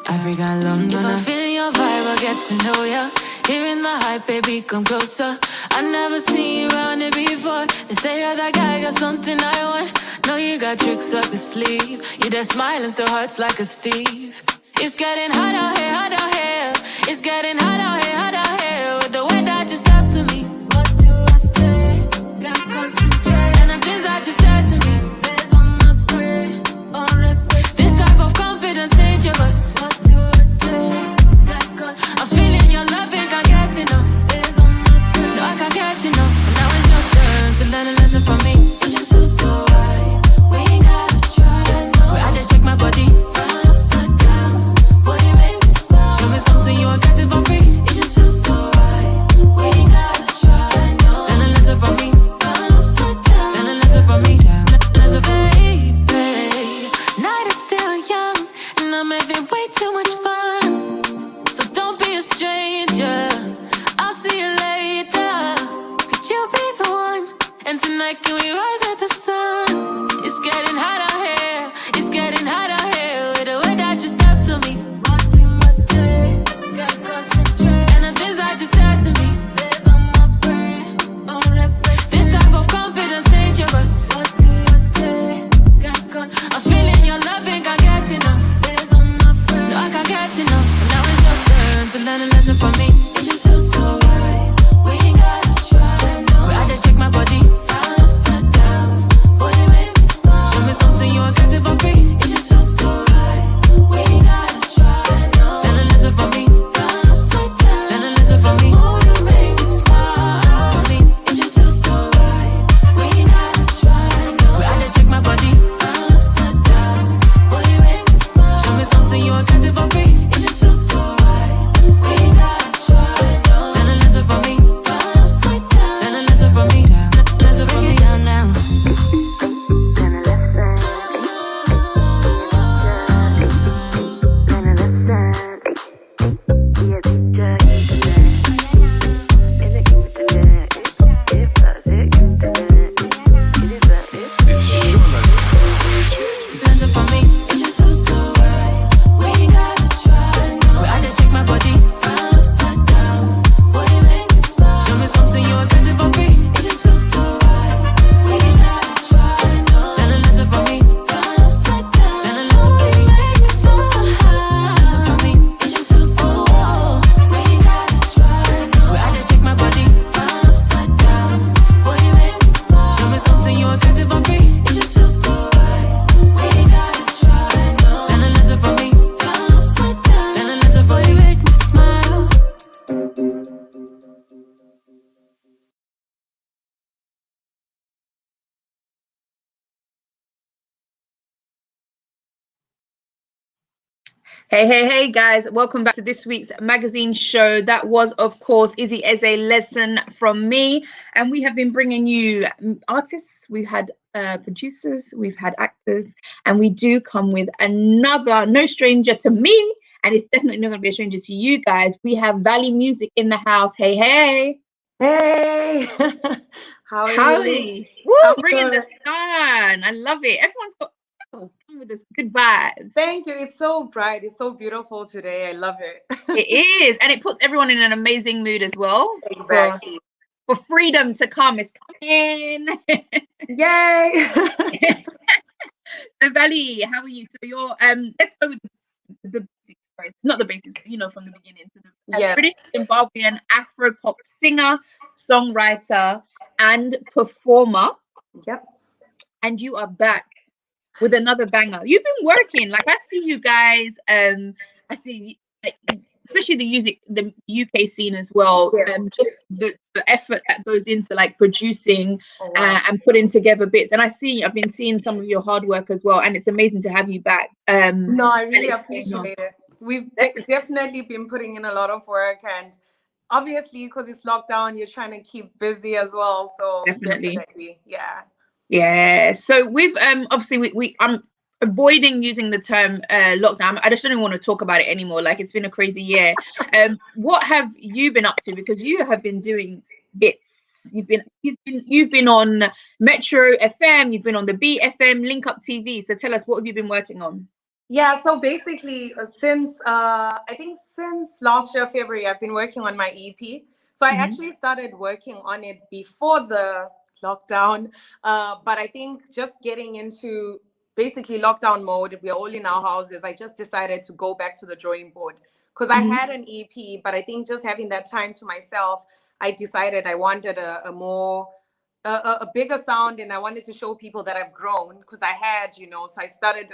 African London. If I'm feeling your vibe, I'll get to know ya. Hearing the hype, baby, come closer. I never seen you around it before. They say you're that guy, got something I want. Know you got tricks up your sleeve. You that smile and still hurts like a thief. It's getting hot out here, hot out here. It's getting hot out here, hot out here. With the way that you step to me. What do I say? Can't concentrate. And the things that you said to me stays on my brain, on repeat. This type of confidence dangerous. What do I say? Can't concentrate. I'm feeling your loving, can't get enough. Stays on my brain. No, I can't get enough. But now it's your turn to learn a lesson from me. It just feels so right. We ain't gotta try, no. Where I just shake my body. Front upside down. Boy, you make me smile. Show me something you won't get it for free. It just feels so right. We ain't gotta try, no. Learn a lesson from me. Front upside down. Learn a lesson from me. Lesson from me, baby. Night is still young, and I'm having way too much fun. So don't be a stranger. I'll see you later. Could you be the one? And tonight can we rise with the sun? It's getting hot out here. It's getting hot out here. With the way that you step to me. What do I say? Gotta concentrate. And the things that you said to me stays on my brain, on repeat. This type of confidence dangerous. What do I say? Gotta concentrate. I'm feeling your loving, can't get enough. Stays on my brain. No, I can't get enough. But now it's your turn to learn a lesson from me. It just feels so right. We ain't gotta try, no. Where I just shake my body. Frown upside down. Boy, you make me smile. Show me something you won't get it for free. It just feels so right. We ain't gotta try, no. Learn a lesson from me. Frown upside down. Learn a lesson from me. Oh, you make me smile. Hey, guys. Welcome back to this week's magazine show. That was, of course, Izzy as a lesson from me. And we have been bringing you artists. We've had producers, we've had actors, and we do come with another no stranger to me. And it's definitely not going to be a stranger to you guys. We have Valee Music in the house. Hey. Hey. How are you? Woo, bringing the sun. I love it. Everyone's got come with this good vibes. Thank you. It's so bright. It's so beautiful today. I love it. It is, and it puts everyone in an amazing mood as well. Exactly. For freedom to come is coming. Yay. So Valee, how are you? So you're let's go with the basics first. Not the basics, from the beginning. So the British Zimbabwean Afro pop singer, songwriter, and performer. Yep. And you are back with another banger. You've been working, like I see you guys. I see, especially the UK scene as well. Just the effort that goes into like producing and putting together bits. And I've been seeing some of your hard work as well. And it's amazing to have you back. No, I really appreciate it. We've definitely been putting in a lot of work, and obviously because it's lockdown, you're trying to keep busy as well. So definitely. Yeah. So we've obviously I'm avoiding using the term lockdown. I just don't even want to talk about it anymore. Like, it's been a crazy year. What have you been up to? Because you have been doing bits. You've been on Metro FM. You've been on the BFM Link Up TV. So tell us, what have you been working on? Yeah. So basically, since last year February, I've been working on my EP. So I actually started working on it before the lockdown, but I think just getting into basically lockdown mode, we're all in our houses, I just decided to go back to the drawing board, because I had an EP, but I think just having that time to myself, I decided I wanted a bigger sound, and I wanted to show people that I've grown, because I had, so I started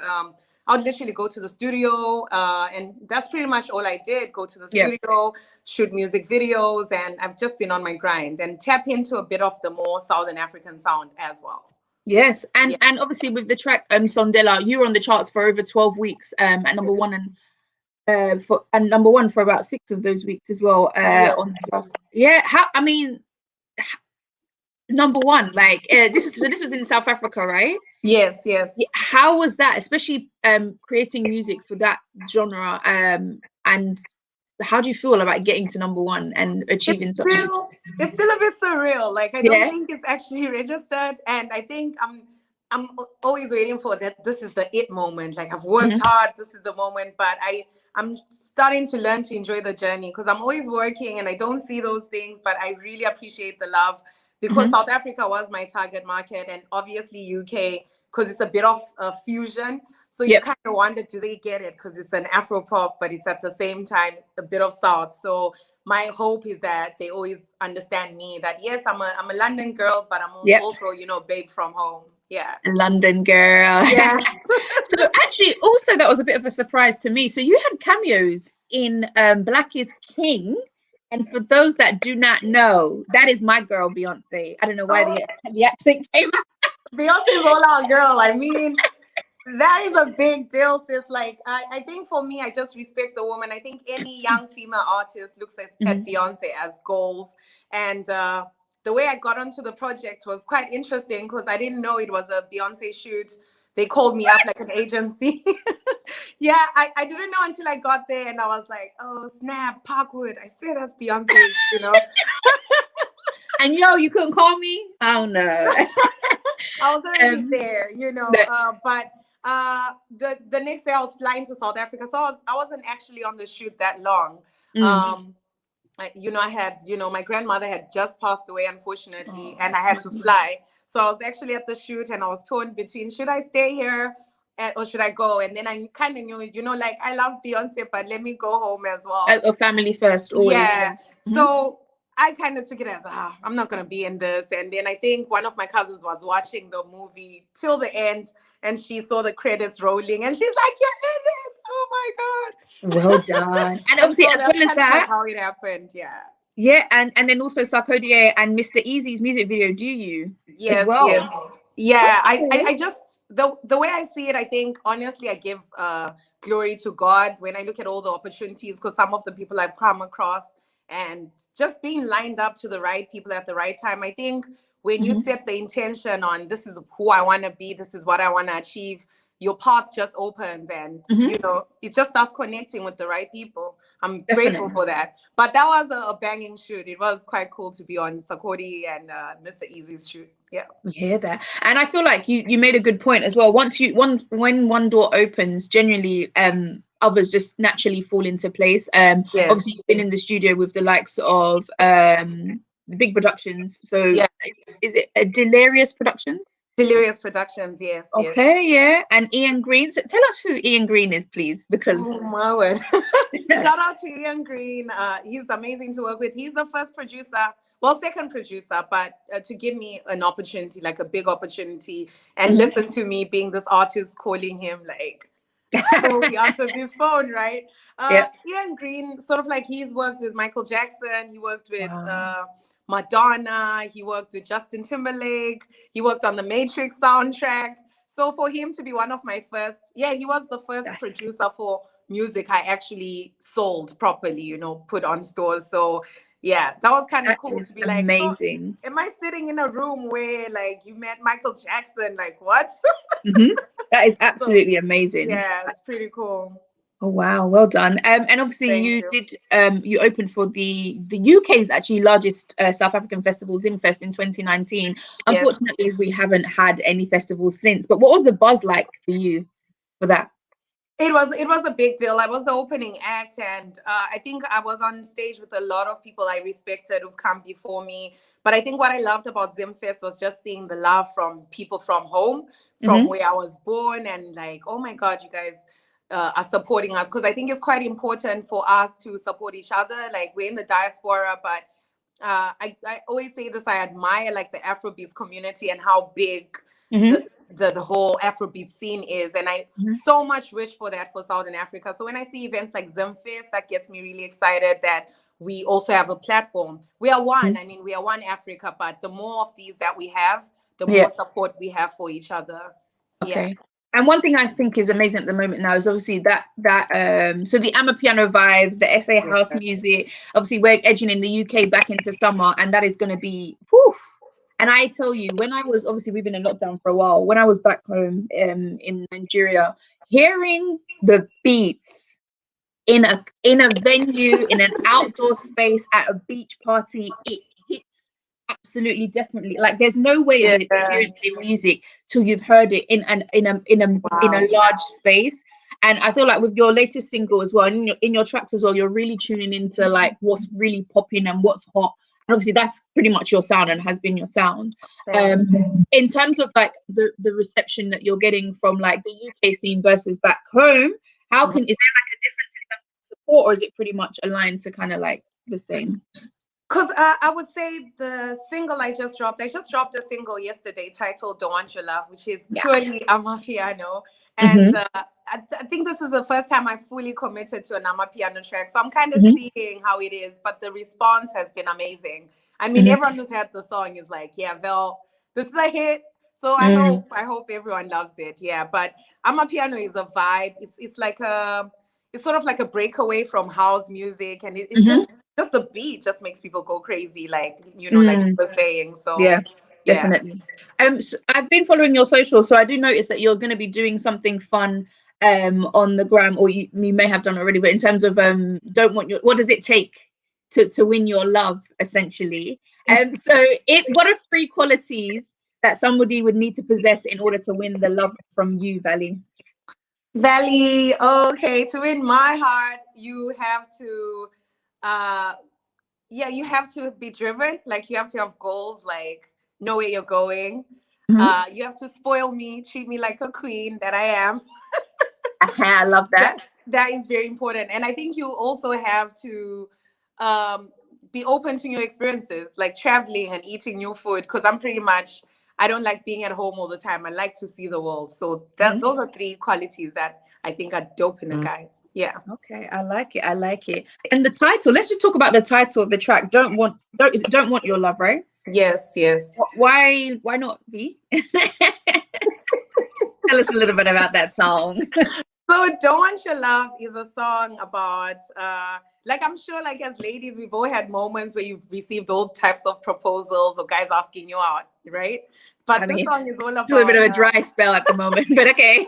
I would literally go to the studio, and that's pretty much all I did. Go to the studio, shoot music videos, and I've just been on my grind and tap into a bit of the more Southern African sound as well. Yes, and obviously with the track Sondela, you were on the charts for over 12 weeks, at number one, and number one for about 6 of those weeks as well. On stuff. Yeah, number one, like this was in South Africa, right? Yes. How was that, especially creating music for that genre, and how do you feel about getting to number one and achieving such? It's still a bit surreal. Like, I don't think it's actually registered, and I think I'm always waiting for that. This is the it moment. Like, I've worked hard. This is the moment, but I'm starting to learn to enjoy the journey, because I'm always working and I don't see those things, but I really appreciate the love. Because South Africa was my target market, and obviously UK, because it's a bit of a fusion. So you kind of wonder, do they get it? Because it's an Afro pop, but it's at the same time a bit of South. So my hope is that they always understand me, that yes, I'm a London girl, but I'm also, babe from home. Yeah. London girl. Yeah. So actually, also that was a bit of a surprise to me. So you had cameos in Black is King. And for those that do not know, that is my girl, Beyonce. I don't know why the accent came out. Beyonce's all our girl. I mean, that is a big deal, sis. Like, I think for me, I just respect the woman. I think any young female artist looks at Beyonce as goals. And the way I got onto the project was quite interesting, because I didn't know it was a Beyonce shoot. They called me up like an agency. I didn't know until I got there, and I was like, oh, snap, Parkwood. I swear that's Beyonce, And you couldn't call me? Oh, no. I was already there, but the next day I was flying to South Africa. So I wasn't actually on the shoot that long. I had, my grandmother had just passed away, unfortunately, and I had to fly. So I was actually at the shoot, and I was torn between, should I stay here or should I go? And then I kind of knew, like, I love Beyonce, but let me go home as well. A family first, always. Yeah. So I kind of took it as, I'm not going to be in this. And then I think one of my cousins was watching the movie till the end, and she saw the credits rolling, and she's like, you're in it. Oh my God. Well done. And obviously, as well as that, how it happened. Yeah, and then also Sarkodie and Mr. Easy's music video, do you? Yes, as well? Yes. Yeah, I just, the way I see it, I think, honestly, I give glory to God when I look at all the opportunities, because some of the people I've come across and just being lined up to the right people at the right time. I think when you set the intention on this is who I want to be, this is what I want to achieve, your path just opens and it just starts connecting with the right people. I'm grateful for that. But that was a banging shoot. It was quite cool to be on Sakodi and Mr. Izzy's shoot. Yeah, we hear that, and I feel like you made a good point as well. When one door opens, generally others just naturally fall into place. Obviously you've been in the studio with the likes of the big productions. So is it Delirious Productions? Delirious Productions, yes. Okay, yeah. And Ian Green. So tell us who Ian Green is, please, because oh my word. Shout out to Ian Green. He's amazing to work with. He's the first producer, well, second producer, but to give me an opportunity, like a big opportunity, and listen to me being this artist calling him like, oh, he answers his phone, right? Ian Green, sort of like he's worked with Michael Jackson, he worked with Madonna, he worked with Justin Timberlake, he worked on the Matrix soundtrack. So for him to be one of my first, he was the first producer for music I actually sold properly, put on stores. So yeah, that was kind of cool to be amazing. Like, so, am I sitting in a room where like you met Michael Jackson? Like what? That is absolutely amazing. Yeah, it's pretty cool. Oh wow, well done. And obviously you opened for the UK's actually largest South African festival, Zimfest, in 2019. Unfortunately, we haven't had any festivals since. But what was the buzz like for you for that? It was a big deal. I was the opening act, and I think I was on stage with a lot of people I respected who've come before me. But I think what I loved about Zimfest was just seeing the love from people from home, from where I was born, and like, oh my God, you guys are supporting us, because I think it's quite important for us to support each other. Like, we're in the diaspora, but I always say this, I admire like the Afrobeats community and how big the whole Afrobeat scene is, and I so much wish for that for Southern Africa. So when I see events like Zimfest, that gets me really excited that we also have a platform. We are one. I mean, we are one Africa, but the more of these that we have, the more support we have for each other. Okay. And one thing I think is amazing at the moment now is obviously that so the Amapiano vibes, the SA house music. Obviously, we're edging in the UK back into summer, and that is going to be. Whew. And I tell you, when I was we've been in lockdown for a while. When I was back home in Nigeria, hearing the beats in a venue, in an outdoor space, at a beach party, it hits absolutely definitely. Like, there's no way to experience the music till you've heard it in a large space. And I feel like with your latest single as well, and in your tracks as well, you're really tuning into like what's really popping and what's hot. And obviously that's pretty much your sound and has been your sound. In terms of like the reception that you're getting from like the UK scene versus back home, is there like a difference in terms of support, or is it pretty much aligned to kind of like the same? Because I would say the single I just dropped a single yesterday titled Don't Want Your Love, which is purely Amapiano. And I think this is the first time I fully committed to an Amapiano track. So I'm kind of seeing how it is, but the response has been amazing. I mean, everyone who's heard the song is like, yeah, Val, this is a hit. So I hope everyone loves it. Yeah, but Amapiano is a vibe. It's like it's sort of like a breakaway from house music, and it just the beat just makes people go crazy, like like you were saying. So yeah, definitely. So I've been following your socials, so I do notice that you're going to be doing something fun on the gram, or you may have done already, but in terms of what does it take to win your love, essentially. So what are 3 qualities that somebody would need to possess in order to win the love from you, Valee? Valee, okay, to win my heart, you have to you have to be driven. Like, you have to have goals, like know where you're going. You have to spoil me, treat me like a queen that I am. I love that. That is very important. And I think you also have to be open to new experiences, like traveling and eating new food, because I don't like being at home all the time. I like to see the world. So those are 3 qualities that I think are dope in a guy. Yeah. Okay, I like it. And the title, let's just talk about the title of the track. Don't Want Your Love, right? Yes. Why not V? Tell us a little bit about that song. So Don't Want Your Love is a song about, like I'm sure like as ladies, we've all had moments where you've received all types of proposals or guys asking you out, right? But the song is all about... It's a little bit of a dry spell at the moment, but okay.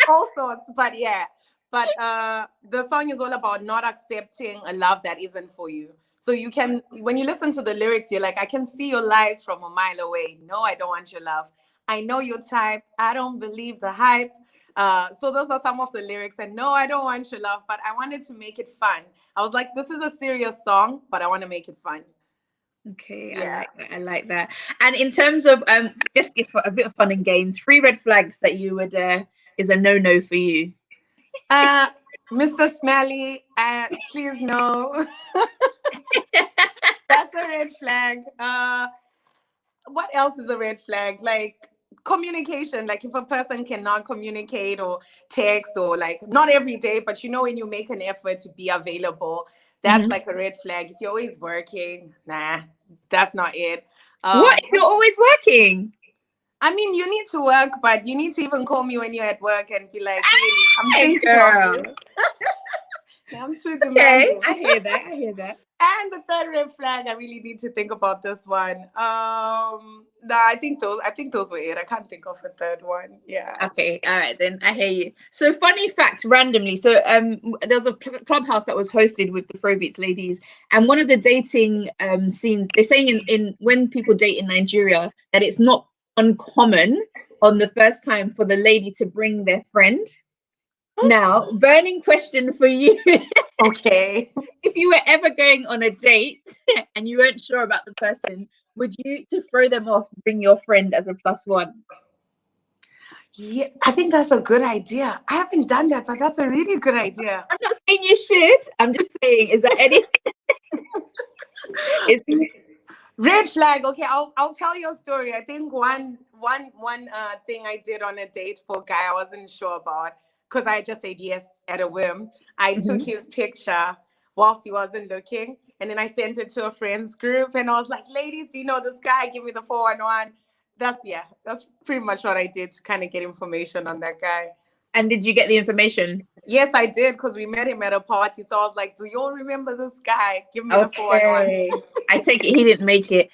all sorts, but yeah. But the song is all about not accepting a love that isn't for you. So you can, when you listen to the lyrics, you're like, I can see your lies from a mile away. No, I don't want your love. I know your type. I don't believe the hype. So those are some of the lyrics. And no, I don't want your love, but I wanted to make it fun. I was like, this is a serious song, but I want to make it fun. Okay, yeah. I like that. And in terms of just a bit of fun and games, 3 red flags that you would is a no for you. Mr. Smelly, please no. That's a red flag. What else is a red flag? Like communication, like if a person cannot communicate or text or like not every day, but you know when you make an effort to be available, that's like a red flag. If you're always working, nah, that's not it. What if you're always working? I mean, you need to work, but you need to even call me when you're at work and be like, hey, I'm thinking of you. I'm too demanding. Okay, I hear that. And the third red flag, I really need to think about this one. I think those were it. I can't think of a third one. Yeah. Okay, all right then. I hear you. So funny fact, randomly. So there was a clubhouse that was hosted with the Afrobeats ladies, and one of the dating scenes, they're saying in when people date in Nigeria that it's not uncommon on the first time for the lady to bring their friend. Now, burning question for you. Okay. If you were ever going on a date and you weren't sure about the person, would you, to throw them off, bring your friend as a +1? Yeah, I think that's a good idea. I haven't done that, but that's a really good idea. I'm not saying you should. I'm just saying, is that any? It's red flag. Okay, I'll tell you a story. I think one thing I did on a date for a guy I wasn't sure about, because I just said yes at a whim. I took his picture whilst he wasn't looking, and then I sent it to a friends group, and I was like, ladies, do you know this guy? Give me the 411. That's pretty much what I did to kind of get information on that guy. And did you get the information? Yes, I did, because we met him at a party. So I was like, do you all remember this guy? Give me the 411. I take it he didn't make it.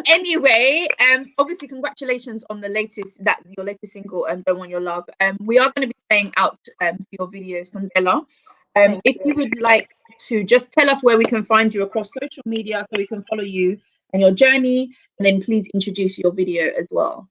Anyway, obviously congratulations on your latest single, Don't Want Your Love. We are going to be playing out your video, Sondela. If you would like to just tell us where we can find you across social media so we can follow you and your journey, and then please introduce your video as well.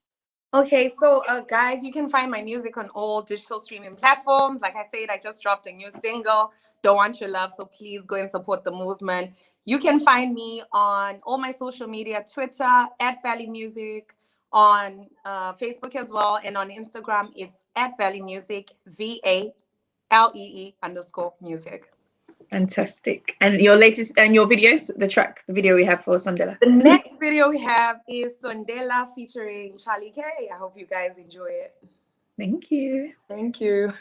Okay, so guys, you can find my music on all digital streaming platforms. Like I said, I just dropped a new single, Don't Want Your Love, so please go and support the movement. You can find me on all my social media, Twitter, @Valee Music, on Facebook as well, and on Instagram, it's @Valee Music, VALEE_music. Fantastic. And your latest and your videos, the video we have for Sondela. The next video we have is Sondela featuring Charlie K. I hope you guys enjoy it. Thank you. Thank you.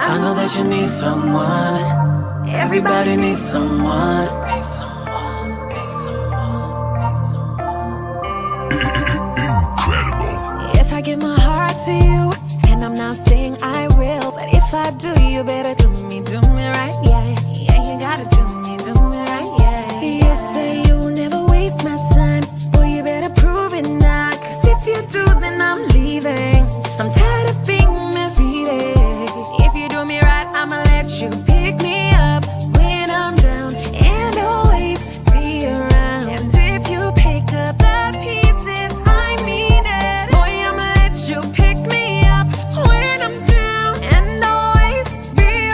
I know that you need someone. Everybody needs someone. Incredible. If I give my heart to you, and I'm not saying I will, but if I do, you better do me right, yeah. Yeah, you gotta do me right, yeah. You say you'll never waste my time, well, you better prove it now. 'Cause if you do, then I'm leaving. I'm tired of being mistreated. If you do me right, I'ma let you pick me up when I'm down and always be around. And if you pick up the pieces, I mean it. Boy, I'ma let you pick me up when I'm down and always be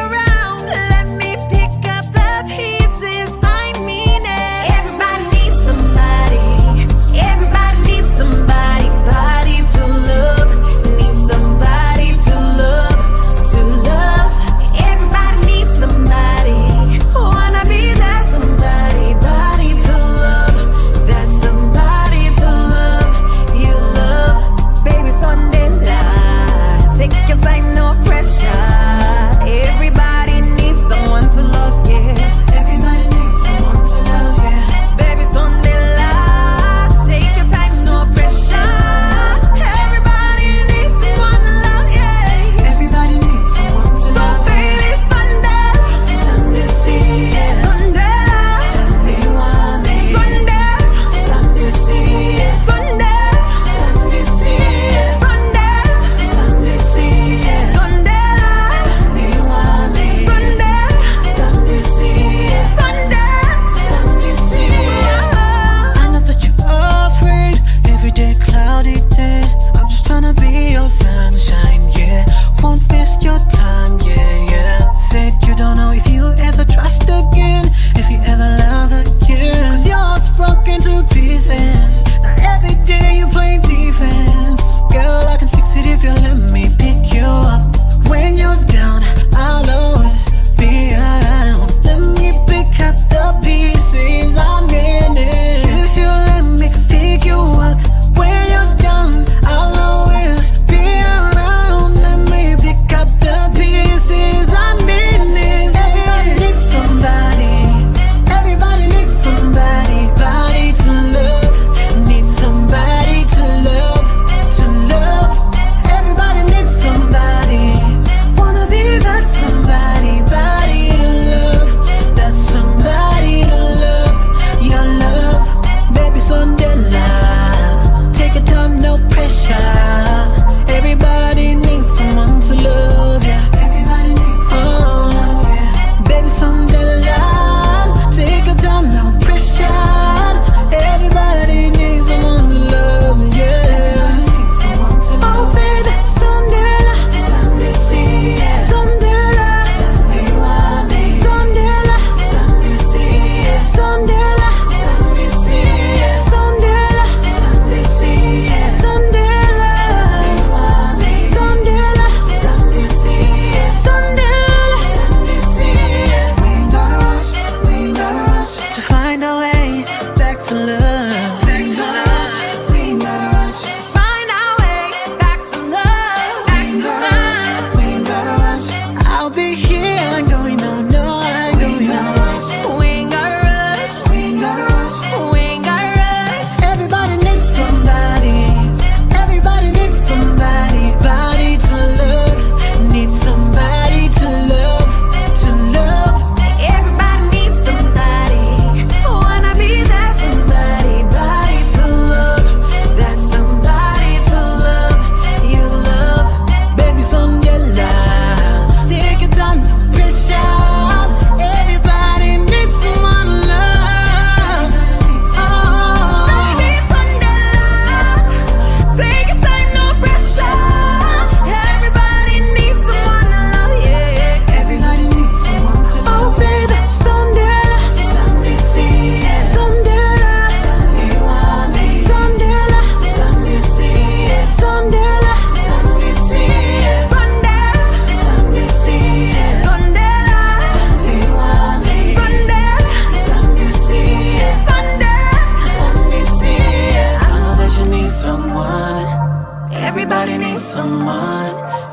someone,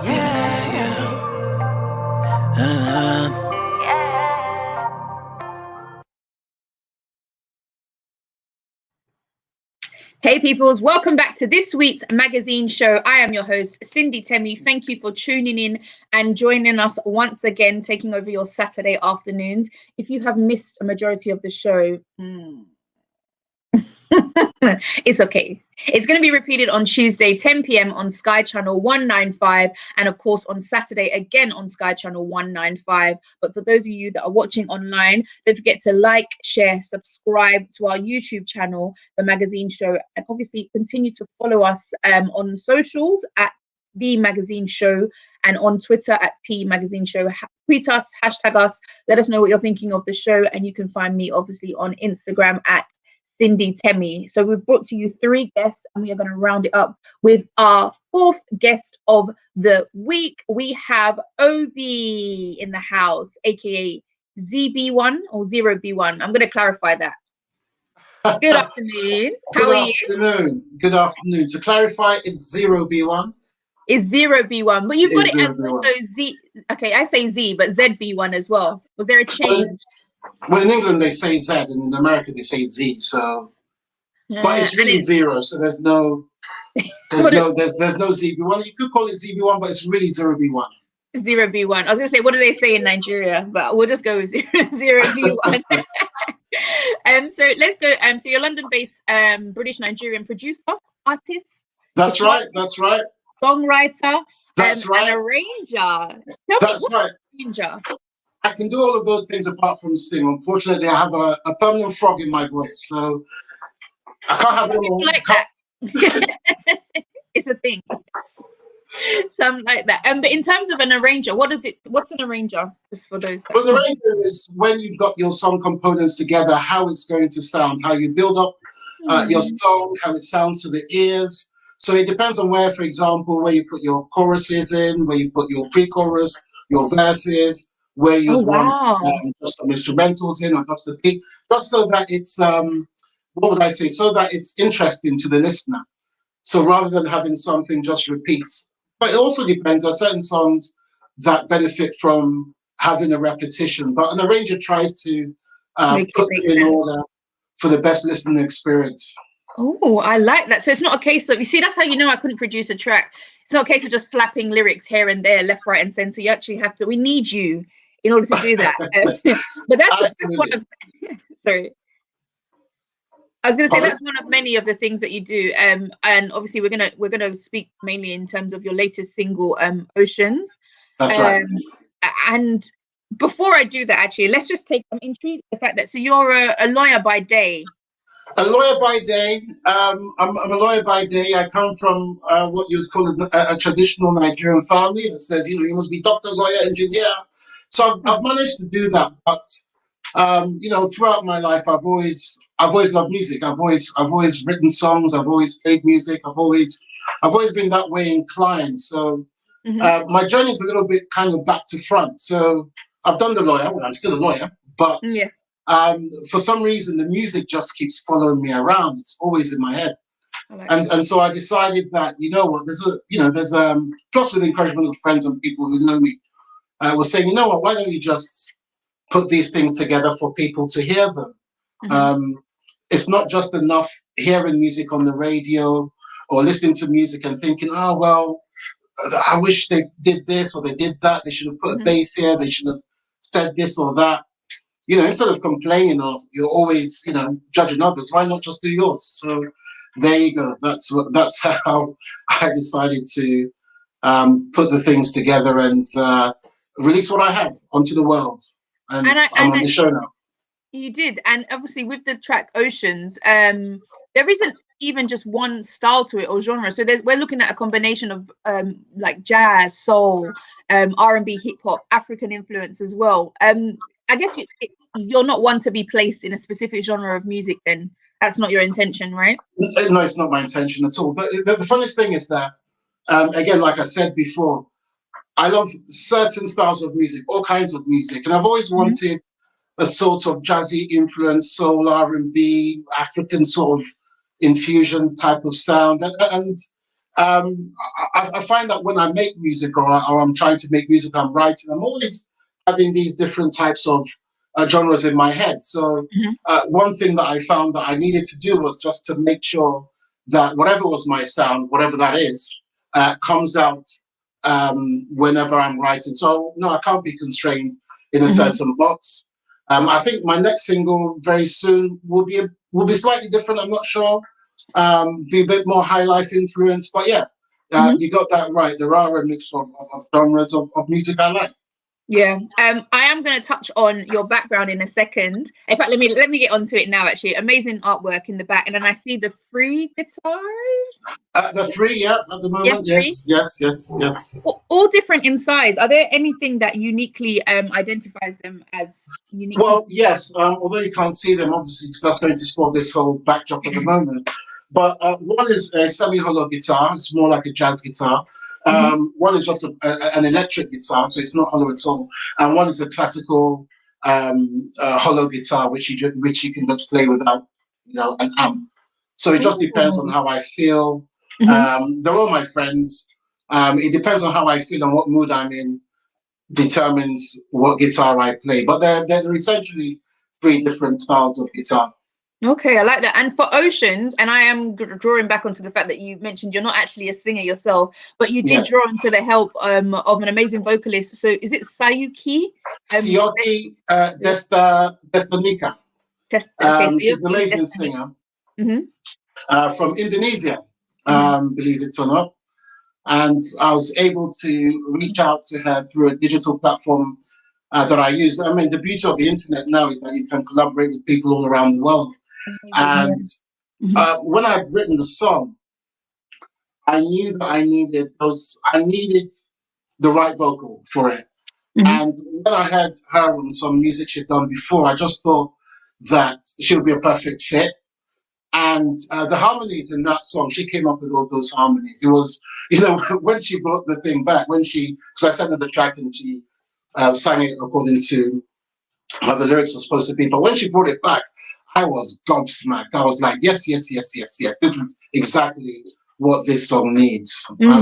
yeah, yeah. Hey peoples, welcome back to this week's magazine show. I am your host, Cindy Temi. Thank you for tuning in and joining us once again, taking over your Saturday afternoons. If you have missed a majority of the show, it's okay. It's going to be repeated on Tuesday, 10 p.m. on Sky Channel 195, and of course on Saturday again on Sky Channel 195. But for those of you that are watching online, don't forget to like, share, subscribe to our YouTube channel, The Magazine Show, and obviously continue to follow us on socials at The Magazine Show and on Twitter at T Magazine Show. Tweet us, hashtag us, let us know what you're thinking of the show, and you can find me obviously on Instagram at Cindy Temi. So we've brought to you 3 guests, and we are going to round it up with our 4th guest of the week. We have Obi in the house, aka ZB1 or 0B1. I'm going to clarify that. Good afternoon. How are you? Good afternoon. To clarify, it's 0B1. It's 0B1, but you've got it as also Z. Okay, I say Z, but ZB1 as well. Was there a change? Well, in England they say Z, and in America they say Z. So, but it's really 0. So there's no ZB1. You could call it ZB1, but it's really 0B1. 0B1. I was gonna say, what do they say in Nigeria? But we'll just go with 0B1. So let's go. So you're London-based British Nigerian producer, artist. That's right. That's right. Songwriter. That's right. And arranger. That's right. Arranger. I can do all of those things apart from sing. Unfortunately, I have a permanent frog in my voice, so I can't have it all. Like that. It's a thing. Something like that. But in terms of an arranger, what's an arranger? Just for those. Well, the arranger is when you've got your song components together, how it's going to sound, how you build up your song, how it sounds to the ears. So it depends on where, for example, where you put your choruses in, where you put your pre-chorus, your verses, where you'd want just some instrumentals in or just the beat, just so that it's what would I say? So that it's interesting to the listener. So rather than having something just repeats, but it also depends. There are certain songs that benefit from having a repetition, but an arranger tries to put them in order for the best listening experience. Oh, I like that. So it's not a case of, you see, that's how you know I couldn't produce a track. It's not a case of just slapping lyrics here and there, left, right, and center. You actually have to, we need you in order to do that. But that's one of, sorry. I was going to say that's one of many of the things that you do, and obviously we're gonna speak mainly in terms of your latest single, Oceans. That's right. And before I do that, actually, let's just take. I'm intrigued the fact that you're a lawyer by day. A lawyer by day. I'm a lawyer by day. I come from what you'd call a traditional Nigerian family that says you must be doctor, lawyer, engineer. So I've managed to do that, but throughout my life, I've always loved music. I've always written songs. I've always played music. I've always been that way inclined. So my journey is a little bit kind of back to front. So I've done the lawyer. Well, I'm still a lawyer, but for some reason, the music just keeps following me around. It's always in my head. And so I decided that, there's plus with the encouragement of friends and people who know me, were saying, why don't you just put these things together for people to hear them? It's not just enough hearing music on the radio or listening to music and thinking, oh, well, I wish they did this or they did that. They should have put a bass here. They should have said this or that. Instead of complaining or you're always, judging others, why not just do yours? So there you go. That's how I decided to put the things together and release what I have onto the world. And I'm on the show now. You did. And obviously with the track Oceans, there isn't even just one style to it or genre. So we're looking at a combination of like jazz, soul, R&B, hip hop, African influence as well. I guess you're not one to be placed in a specific genre of music then. That's not your intention, right? No, it's not my intention at all. But the funniest thing is that, again, like I said before, I love certain styles of music, all kinds of music. And I've always wanted a sort of jazzy influence, soul, R&B, African sort of infusion type of sound. And I find that when I make music or I'm trying to make music, I'm writing, I'm always having these different types of genres in my head. So one thing that I found that I needed to do was just to make sure that whatever was my sound, whatever that is, comes out whenever I'm writing. So no, I can't be constrained in a certain box. I think my next single very soon will be slightly different. I'm not sure. Be a bit more high life influence, but yeah, you got that right. There are a mix of genres of music I like. Yeah, I am going to touch on your background in a second. In fact, let me get onto it now. Actually, amazing artwork in the back, and then I see the 3 guitars. The 3, yeah, at the moment, yes. All different in size. Are there anything that uniquely identifies them as unique? Well, yes. Although you can't see them, obviously, because that's going to spoil this whole backdrop at the moment. But one is a semi-hollow guitar. It's more like a jazz guitar. One is just an electric guitar, so it's not hollow at all. And one is a classical hollow guitar, which you can just play without, an amp. So it just depends on how I feel. They're all my friends. It depends on how I feel and what mood I'm in, determines what guitar I play. But they're essentially 3 different styles of guitar. Okay, I like that. And for Oceans, and I am drawing back onto the fact that you mentioned you're not actually a singer yourself, but you did draw into the help of an amazing vocalist. So is it Sayuki? Sayuki Destanika. She's an amazing singer from Indonesia, believe it or not. And I was able to reach out to her through a digital platform that I use. I mean, the beauty of the internet now is that you can collaborate with people all around the world. And when I'd written the song, I knew that I needed the right vocal for it. And when I heard her on some music she'd done before, I just thought that she would be a perfect fit. And the harmonies in that song, she came up with all those harmonies. It was, when she brought the thing back, because I sent her the track and she sang it according to how the lyrics are supposed to be. But when she brought it back, I was gobsmacked. I was like, yes. This is exactly what this song needs.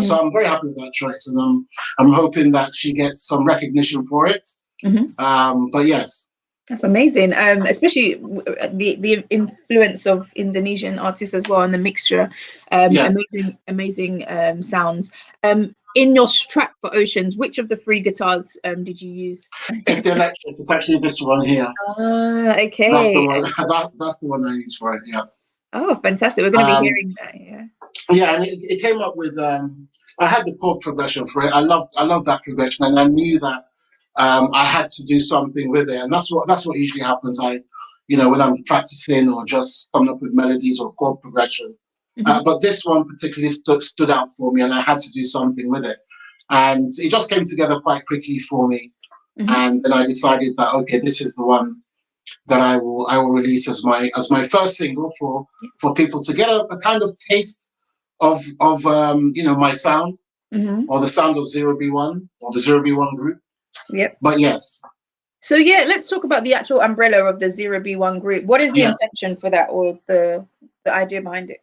So I'm very happy with that choice, and I'm hoping that she gets some recognition for it. But yes. That's amazing, especially the influence of Indonesian artists as well, and the mixture. Amazing sounds. In your track for Oceans, which of the 3 guitars did you use? It's the electric. It's actually this one here. Okay. That's the one. That's the one I use for it. Yeah. Oh, fantastic! We're going to be hearing that. Yeah. Yeah, and it came up with. I had the chord progression for it. I loved that progression, and I knew that I had to do something with it, and that's what usually happens. When I'm practicing or just coming up with melodies or chord progression. But this one particularly stood out for me, and I had to do something with it. And it just came together quite quickly for me. And then I decided that, okay, this is the one that I will release as my first single for people to get a kind of taste of my sound or the sound of 0B1 or the 0B1 group. Yep. But yes. So yeah, let's talk about the actual umbrella of the 0B1 group. What is the intention for that, or the idea behind it?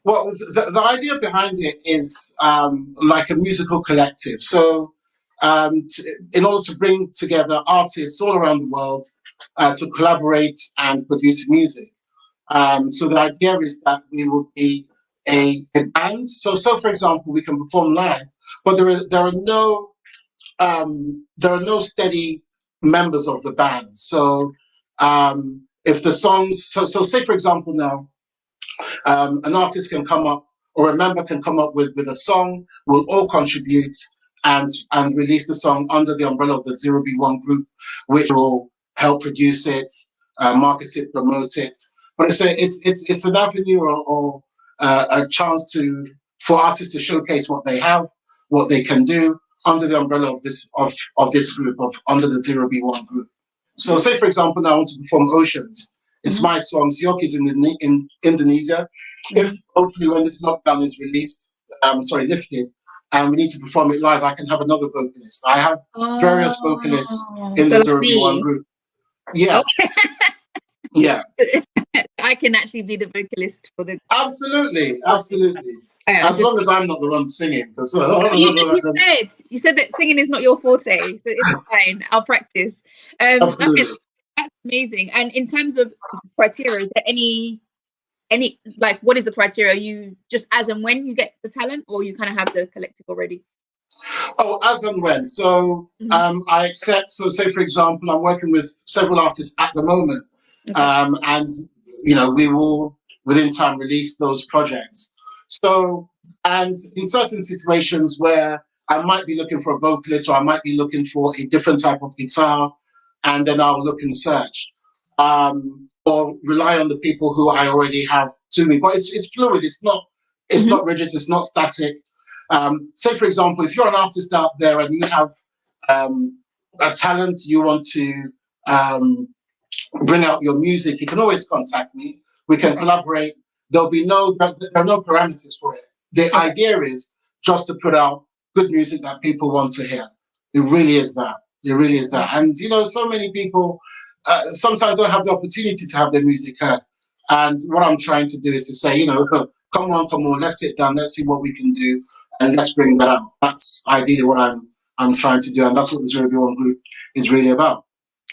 Well, the idea behind it is like a musical collective. So in order to bring together artists all around the world to collaborate and produce music. So the idea is that we will be a band. So for example, we can perform live, but there are no steady members of the band. So if the songs, so say for example now, an artist can come up or a member can come up with a song, we'll all contribute and release the song under the umbrella of the 0B1 group, which will help produce it, market it, promote it. But it's an avenue or a chance for artists to showcase what they have, what they can do under the umbrella of this group, under the 0B1 group. So say for example now I want to perform Oceans. It's my song. Sayuki's in Indonesia. If hopefully when this lockdown is lifted, and we need to perform it live, I can have another vocalist. I have various vocalists in the 0B1 group. Yes. Okay. Yeah. I can actually be the vocalist for the. Absolutely. As long as I'm not the one singing. Because, you said that singing is not your forte, so it's fine. I'll practice. Absolutely. Okay, that's amazing. And in terms of criteria, is there any like, what is the criteria? Are you just as and when you get the talent, or you kind of have the collective already? Oh, as and when. So I accept. So say, for example, I'm working with several artists at the moment, and we will within time release those projects. So, and in certain situations where I might be looking for a vocalist, or I might be looking for a different type of guitar, and then I'll look and search, or rely on the people who I already have to me. But it's fluid. It's not rigid. It's not static. Say, for example, if you're an artist out there and you have a talent, you want to bring out your music, you can always contact me. We can collaborate. There are no parameters for it. The idea is just to put out good music that people want to hear. It really is that. It really is that. And, so many people sometimes don't have the opportunity to have their music heard. And what I'm trying to do is to say, come on, let's sit down, let's see what we can do, and let's bring that up. That's ideally what I'm trying to do, and that's what the 0B1 group is really about.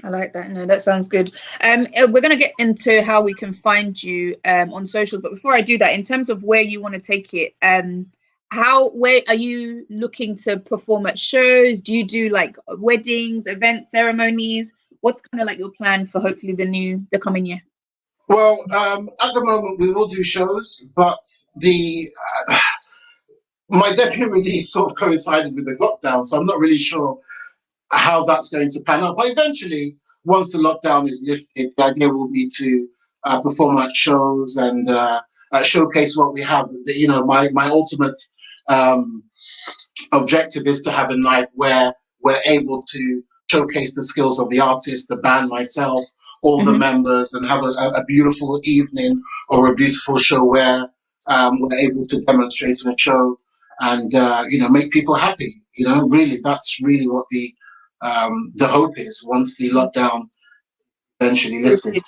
I like that. No, that sounds good. We're going to get into how we can find you on socials, but before I do that, in terms of where you want to take it, where are you looking to perform at shows? Do you do like weddings, events, ceremonies? What's kind of like your plan for hopefully the coming year? Well, at the moment we will do shows, but my debut release sort of coincided with the lockdown, so I'm not really sure how that's going to pan out. But eventually, once the lockdown is lifted, the idea will be to perform at shows and showcase what we have. My ultimate objective is to have a night where we're able to showcase the skills of the artist, the band, myself, all the members, and have a beautiful evening or a beautiful show where we're able to demonstrate in a show and make people happy. Really, that's really what the hope is once the lockdown eventually lifted.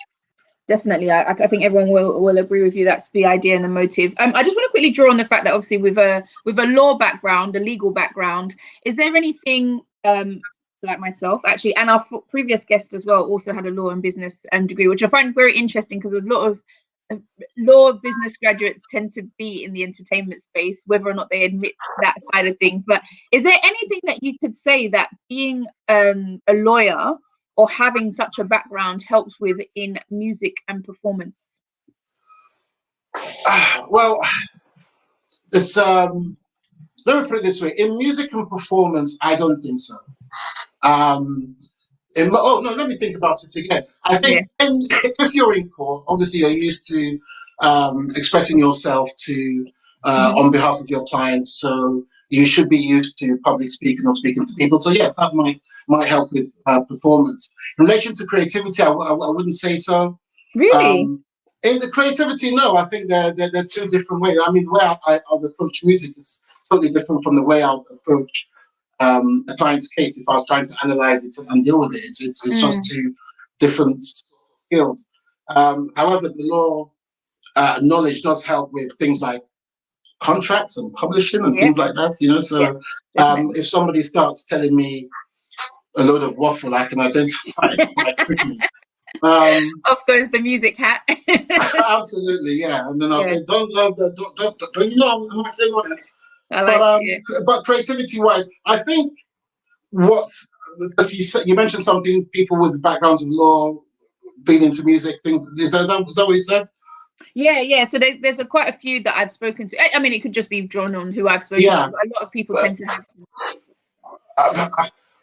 Definitely, I think everyone will agree with you. That's the idea and the motive. I just want to quickly draw on the fact that obviously with a law background, a legal background, is there anything like myself actually, and our previous guest as well also had a law and business degree, which I find very interesting because a lot of law business graduates tend to be in the entertainment space, whether or not they admit that side of things. But is there anything that you could say that being a lawyer or having such a background helps with in music and performance? Well, it's let me put it this way: in music and performance, I don't think so. Let me think about it again. I think if you're in court, obviously you're used to expressing yourself to on behalf of your clients, so you should be used to public speaking or speaking to people. So yes, that might help with performance. In relation to creativity, I wouldn't say so. Really? In the creativity, no. I think they're two different ways. I mean, the way I would approach music is totally different from the way I would approach a client's case if I was trying to analyze it and deal with it. It's just two different skills. However, the law knowledge does help with things like contracts and publishing and things like that. So if somebody starts telling me a load of waffle, I can identify it quite quickly. Off goes the music hat. Absolutely, yeah. And then I'll say, don't you know, I'm not saying what. But creativity-wise, I think because you mentioned something, people with backgrounds of law being into music, things. Is that what you said? Yeah. So there's quite a few that I've spoken to. I mean, it could just be drawn on who I've spoken to. A lot of people tend to have.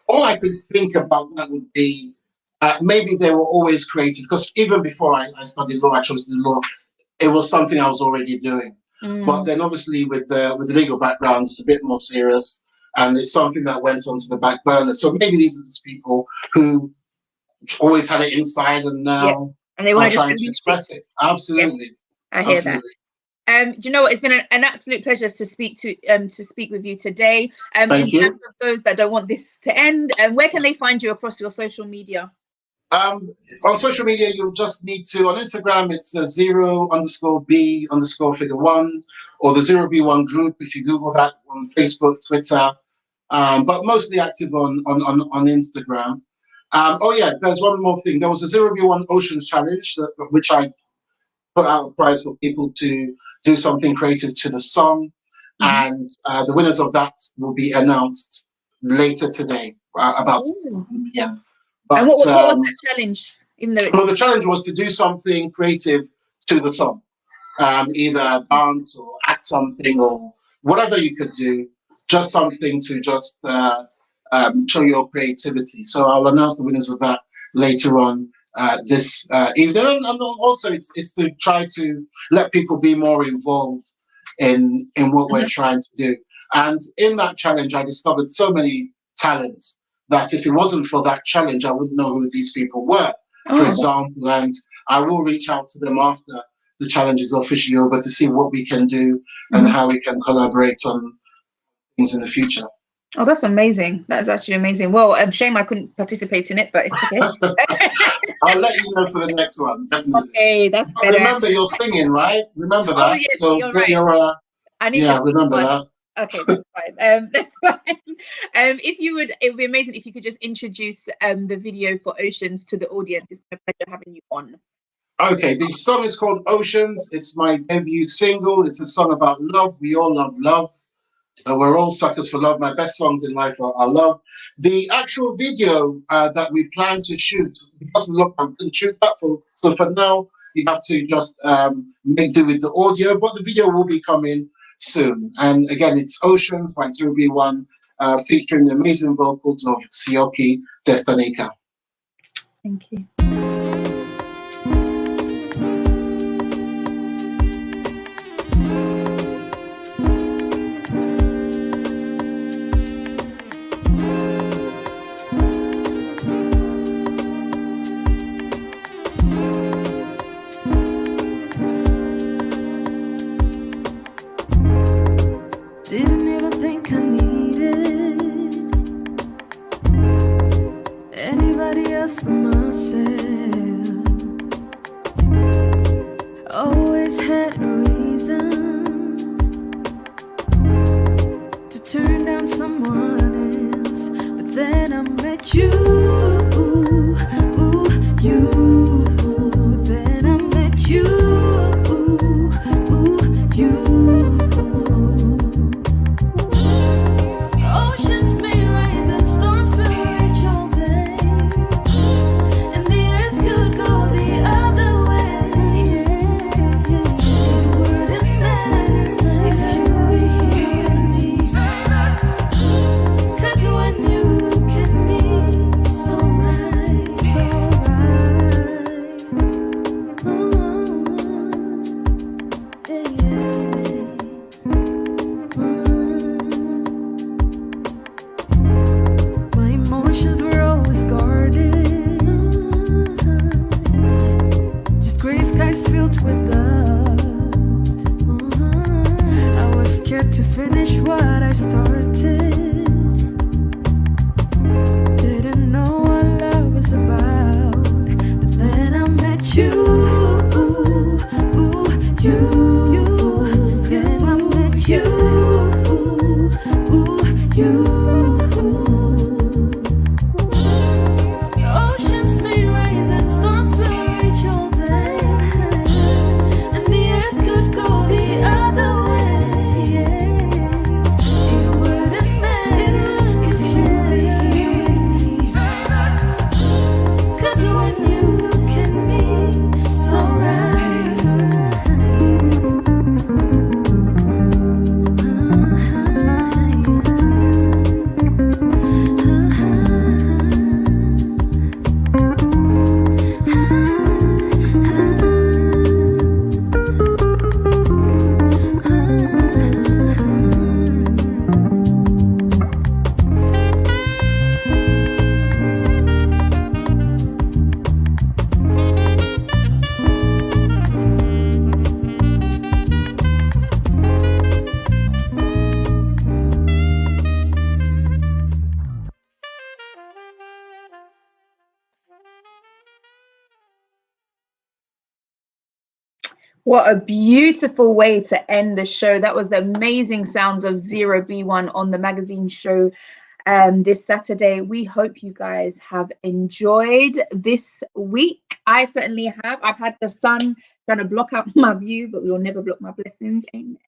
All I could think about that would be maybe they were always creative, because even before I studied law, I chose to do law. It was something I was already doing. But then obviously with the legal background, it's a bit more serious, and it's something that went onto the back burner. So maybe these are just people who always had it inside and now and they want are trying to express it. Absolutely. I hear that. Do you know what? It's been an absolute pleasure to speak with you today. Thank you. In terms of those that don't want this to end, where can they find you across your social media? On social media, you'll just need to, on Instagram, it's 0_B_figure1, or the 0B1 group, if you Google that, on Facebook, Twitter, but mostly active on Instagram. Oh yeah, there's one more thing. There was a 0B1 Oceans Challenge, which I put out a prize for people to do something creative to the song, and the winners of that will be announced later today, about 7 p.m. But, and what was that challenge? Even though well, the challenge was to do something creative to the song, either dance or act something or whatever you could do, just something to just show your creativity. So I'll announce the winners of that later on this evening, and also it's to try to let people be more involved in what we're trying to do. And in that challenge, I discovered so many talents that if it wasn't for that challenge, I wouldn't know who these people were, for example. And I will reach out to them after the challenge is officially over to see what we can do and how we can collaborate on things in the future. Oh, that's amazing. That's actually amazing. Well, shame I couldn't participate in it, but it's okay. I'll let you know for the next one, definitely. Okay, that's better. Remember, you're singing, right? Remember that. Oh, yes, so you're right. I need to remember that. Okay, that's fine. That's fine. If you would, it would be amazing if you could just introduce the video for Oceans to the audience. It's been a pleasure having you on. Okay, the song is called Oceans. It's my debut single. It's a song about love. We all love love. We're all suckers for love. My best songs in life are love. The actual video that we plan to shoot, because of the lockdown, we couldn't shoot that so for now, you have to just make do with the audio, but the video will be coming soon. And again, it's Oceans by 0B1, featuring the amazing vocals of Sioki Destanika. Thank you. Didn't even think I needed anybody else but myself. Always had a reason to turn down someone else, but then I met you. Then I met you. Oceans may rise and storms will rage all day, and the earth could go the other way. It wouldn't matter if you were here with me, 'cause when you look at me, so right, so right. My emotions were always guarded, just gray skies filled with doubt. I was scared to finish what I started. Didn't know what love was about, but then I met you. Then I met you. Oceans may rise and storms will rage all day, and the earth could go the other way. It would What a beautiful way to end the show. That was the amazing sounds of Zero B1 on the magazine show this Saturday. We hope you guys have enjoyed this week. I certainly have. I've had the sun trying to block out my view, but we will never block my blessings. Amen.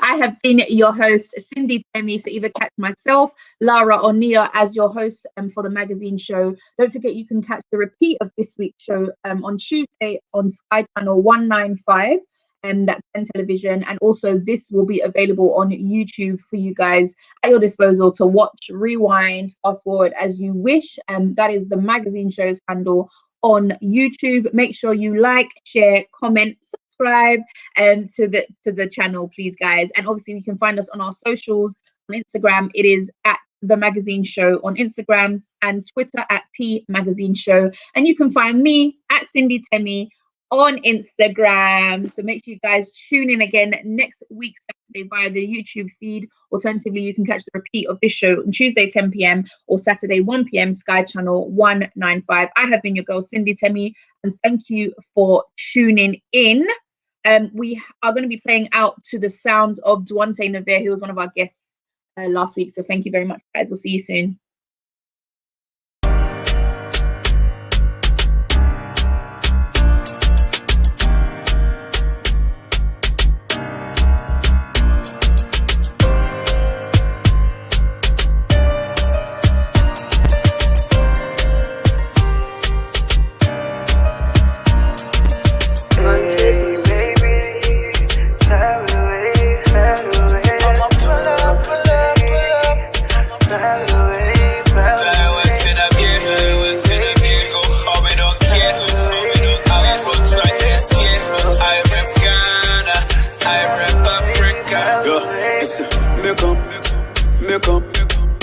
I have been your host, Cindy Temi. So either catch myself, Lara, or Nia as your host for the magazine show. Don't forget you can catch the repeat of this week's show on Tuesday on Sky Channel 195. That's 10 television, and also this will be available on YouTube for you guys at your disposal to watch, rewind, fast forward as you wish. That is the magazine show's handle on YouTube. Make sure you like, share, comment, subscribe to the channel, please, guys. And obviously you can find us on our socials. On Instagram, it is at The Magazine Show on Instagram, and Twitter at T Magazine Show. And you can find me at Cindy Temi on Instagram. So make sure you guys tune in again next week Saturday via the YouTube feed. Alternatively, you can catch the repeat of this show on Tuesday 10 p.m. or Saturday 1 p.m. Sky Channel 195. I have been your girl Cindy Temi, and thank you for tuning in. We are going to be playing out to the sounds of Duante Naver, who was one of our guests last week. So thank you very much, guys. We'll see you soon.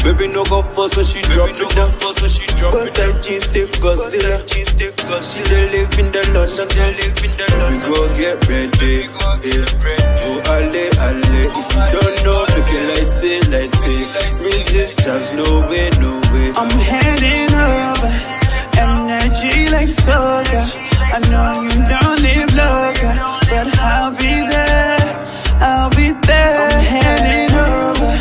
Baby, no go first when she drop it down. Got that jeans stick Godzilla. She dey live in the London. We go get ready. Oh, Ale. If you don't know, make it like say. Resistance, no way. I'm heading over. Energy like soda. I know you don't live longer, but I'll be there. I'm heading over.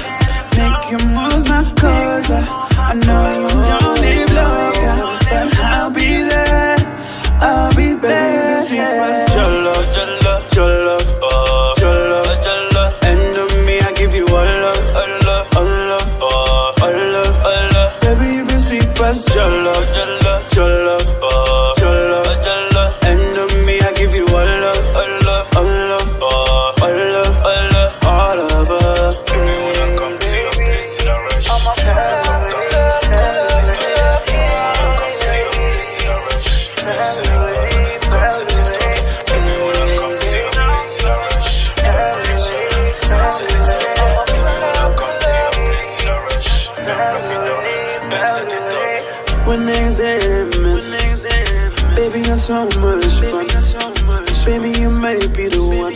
Make you move my cause. I know you don't live longer, but I'll be there. Sweet as your love. And on me, I give you all love. Baby, you been sweet as your love. And on me, I give you all love. All of us. When niggas in, baby, you're so much fun. Baby, you may be the one.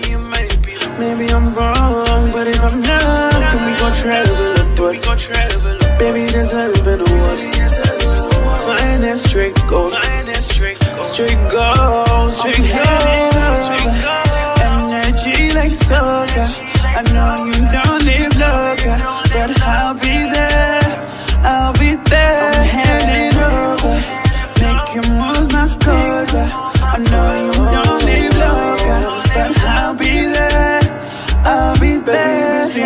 Maybe I'm wrong, but if I'm not, then we gon' travel up. Baby, this has been a one. Mine is straight gold. Energy like soda. I know you don't live longer, but I'll be there. I'm heading over. Make you move my cause. I know you don't live longer, but I'll be there. Baby,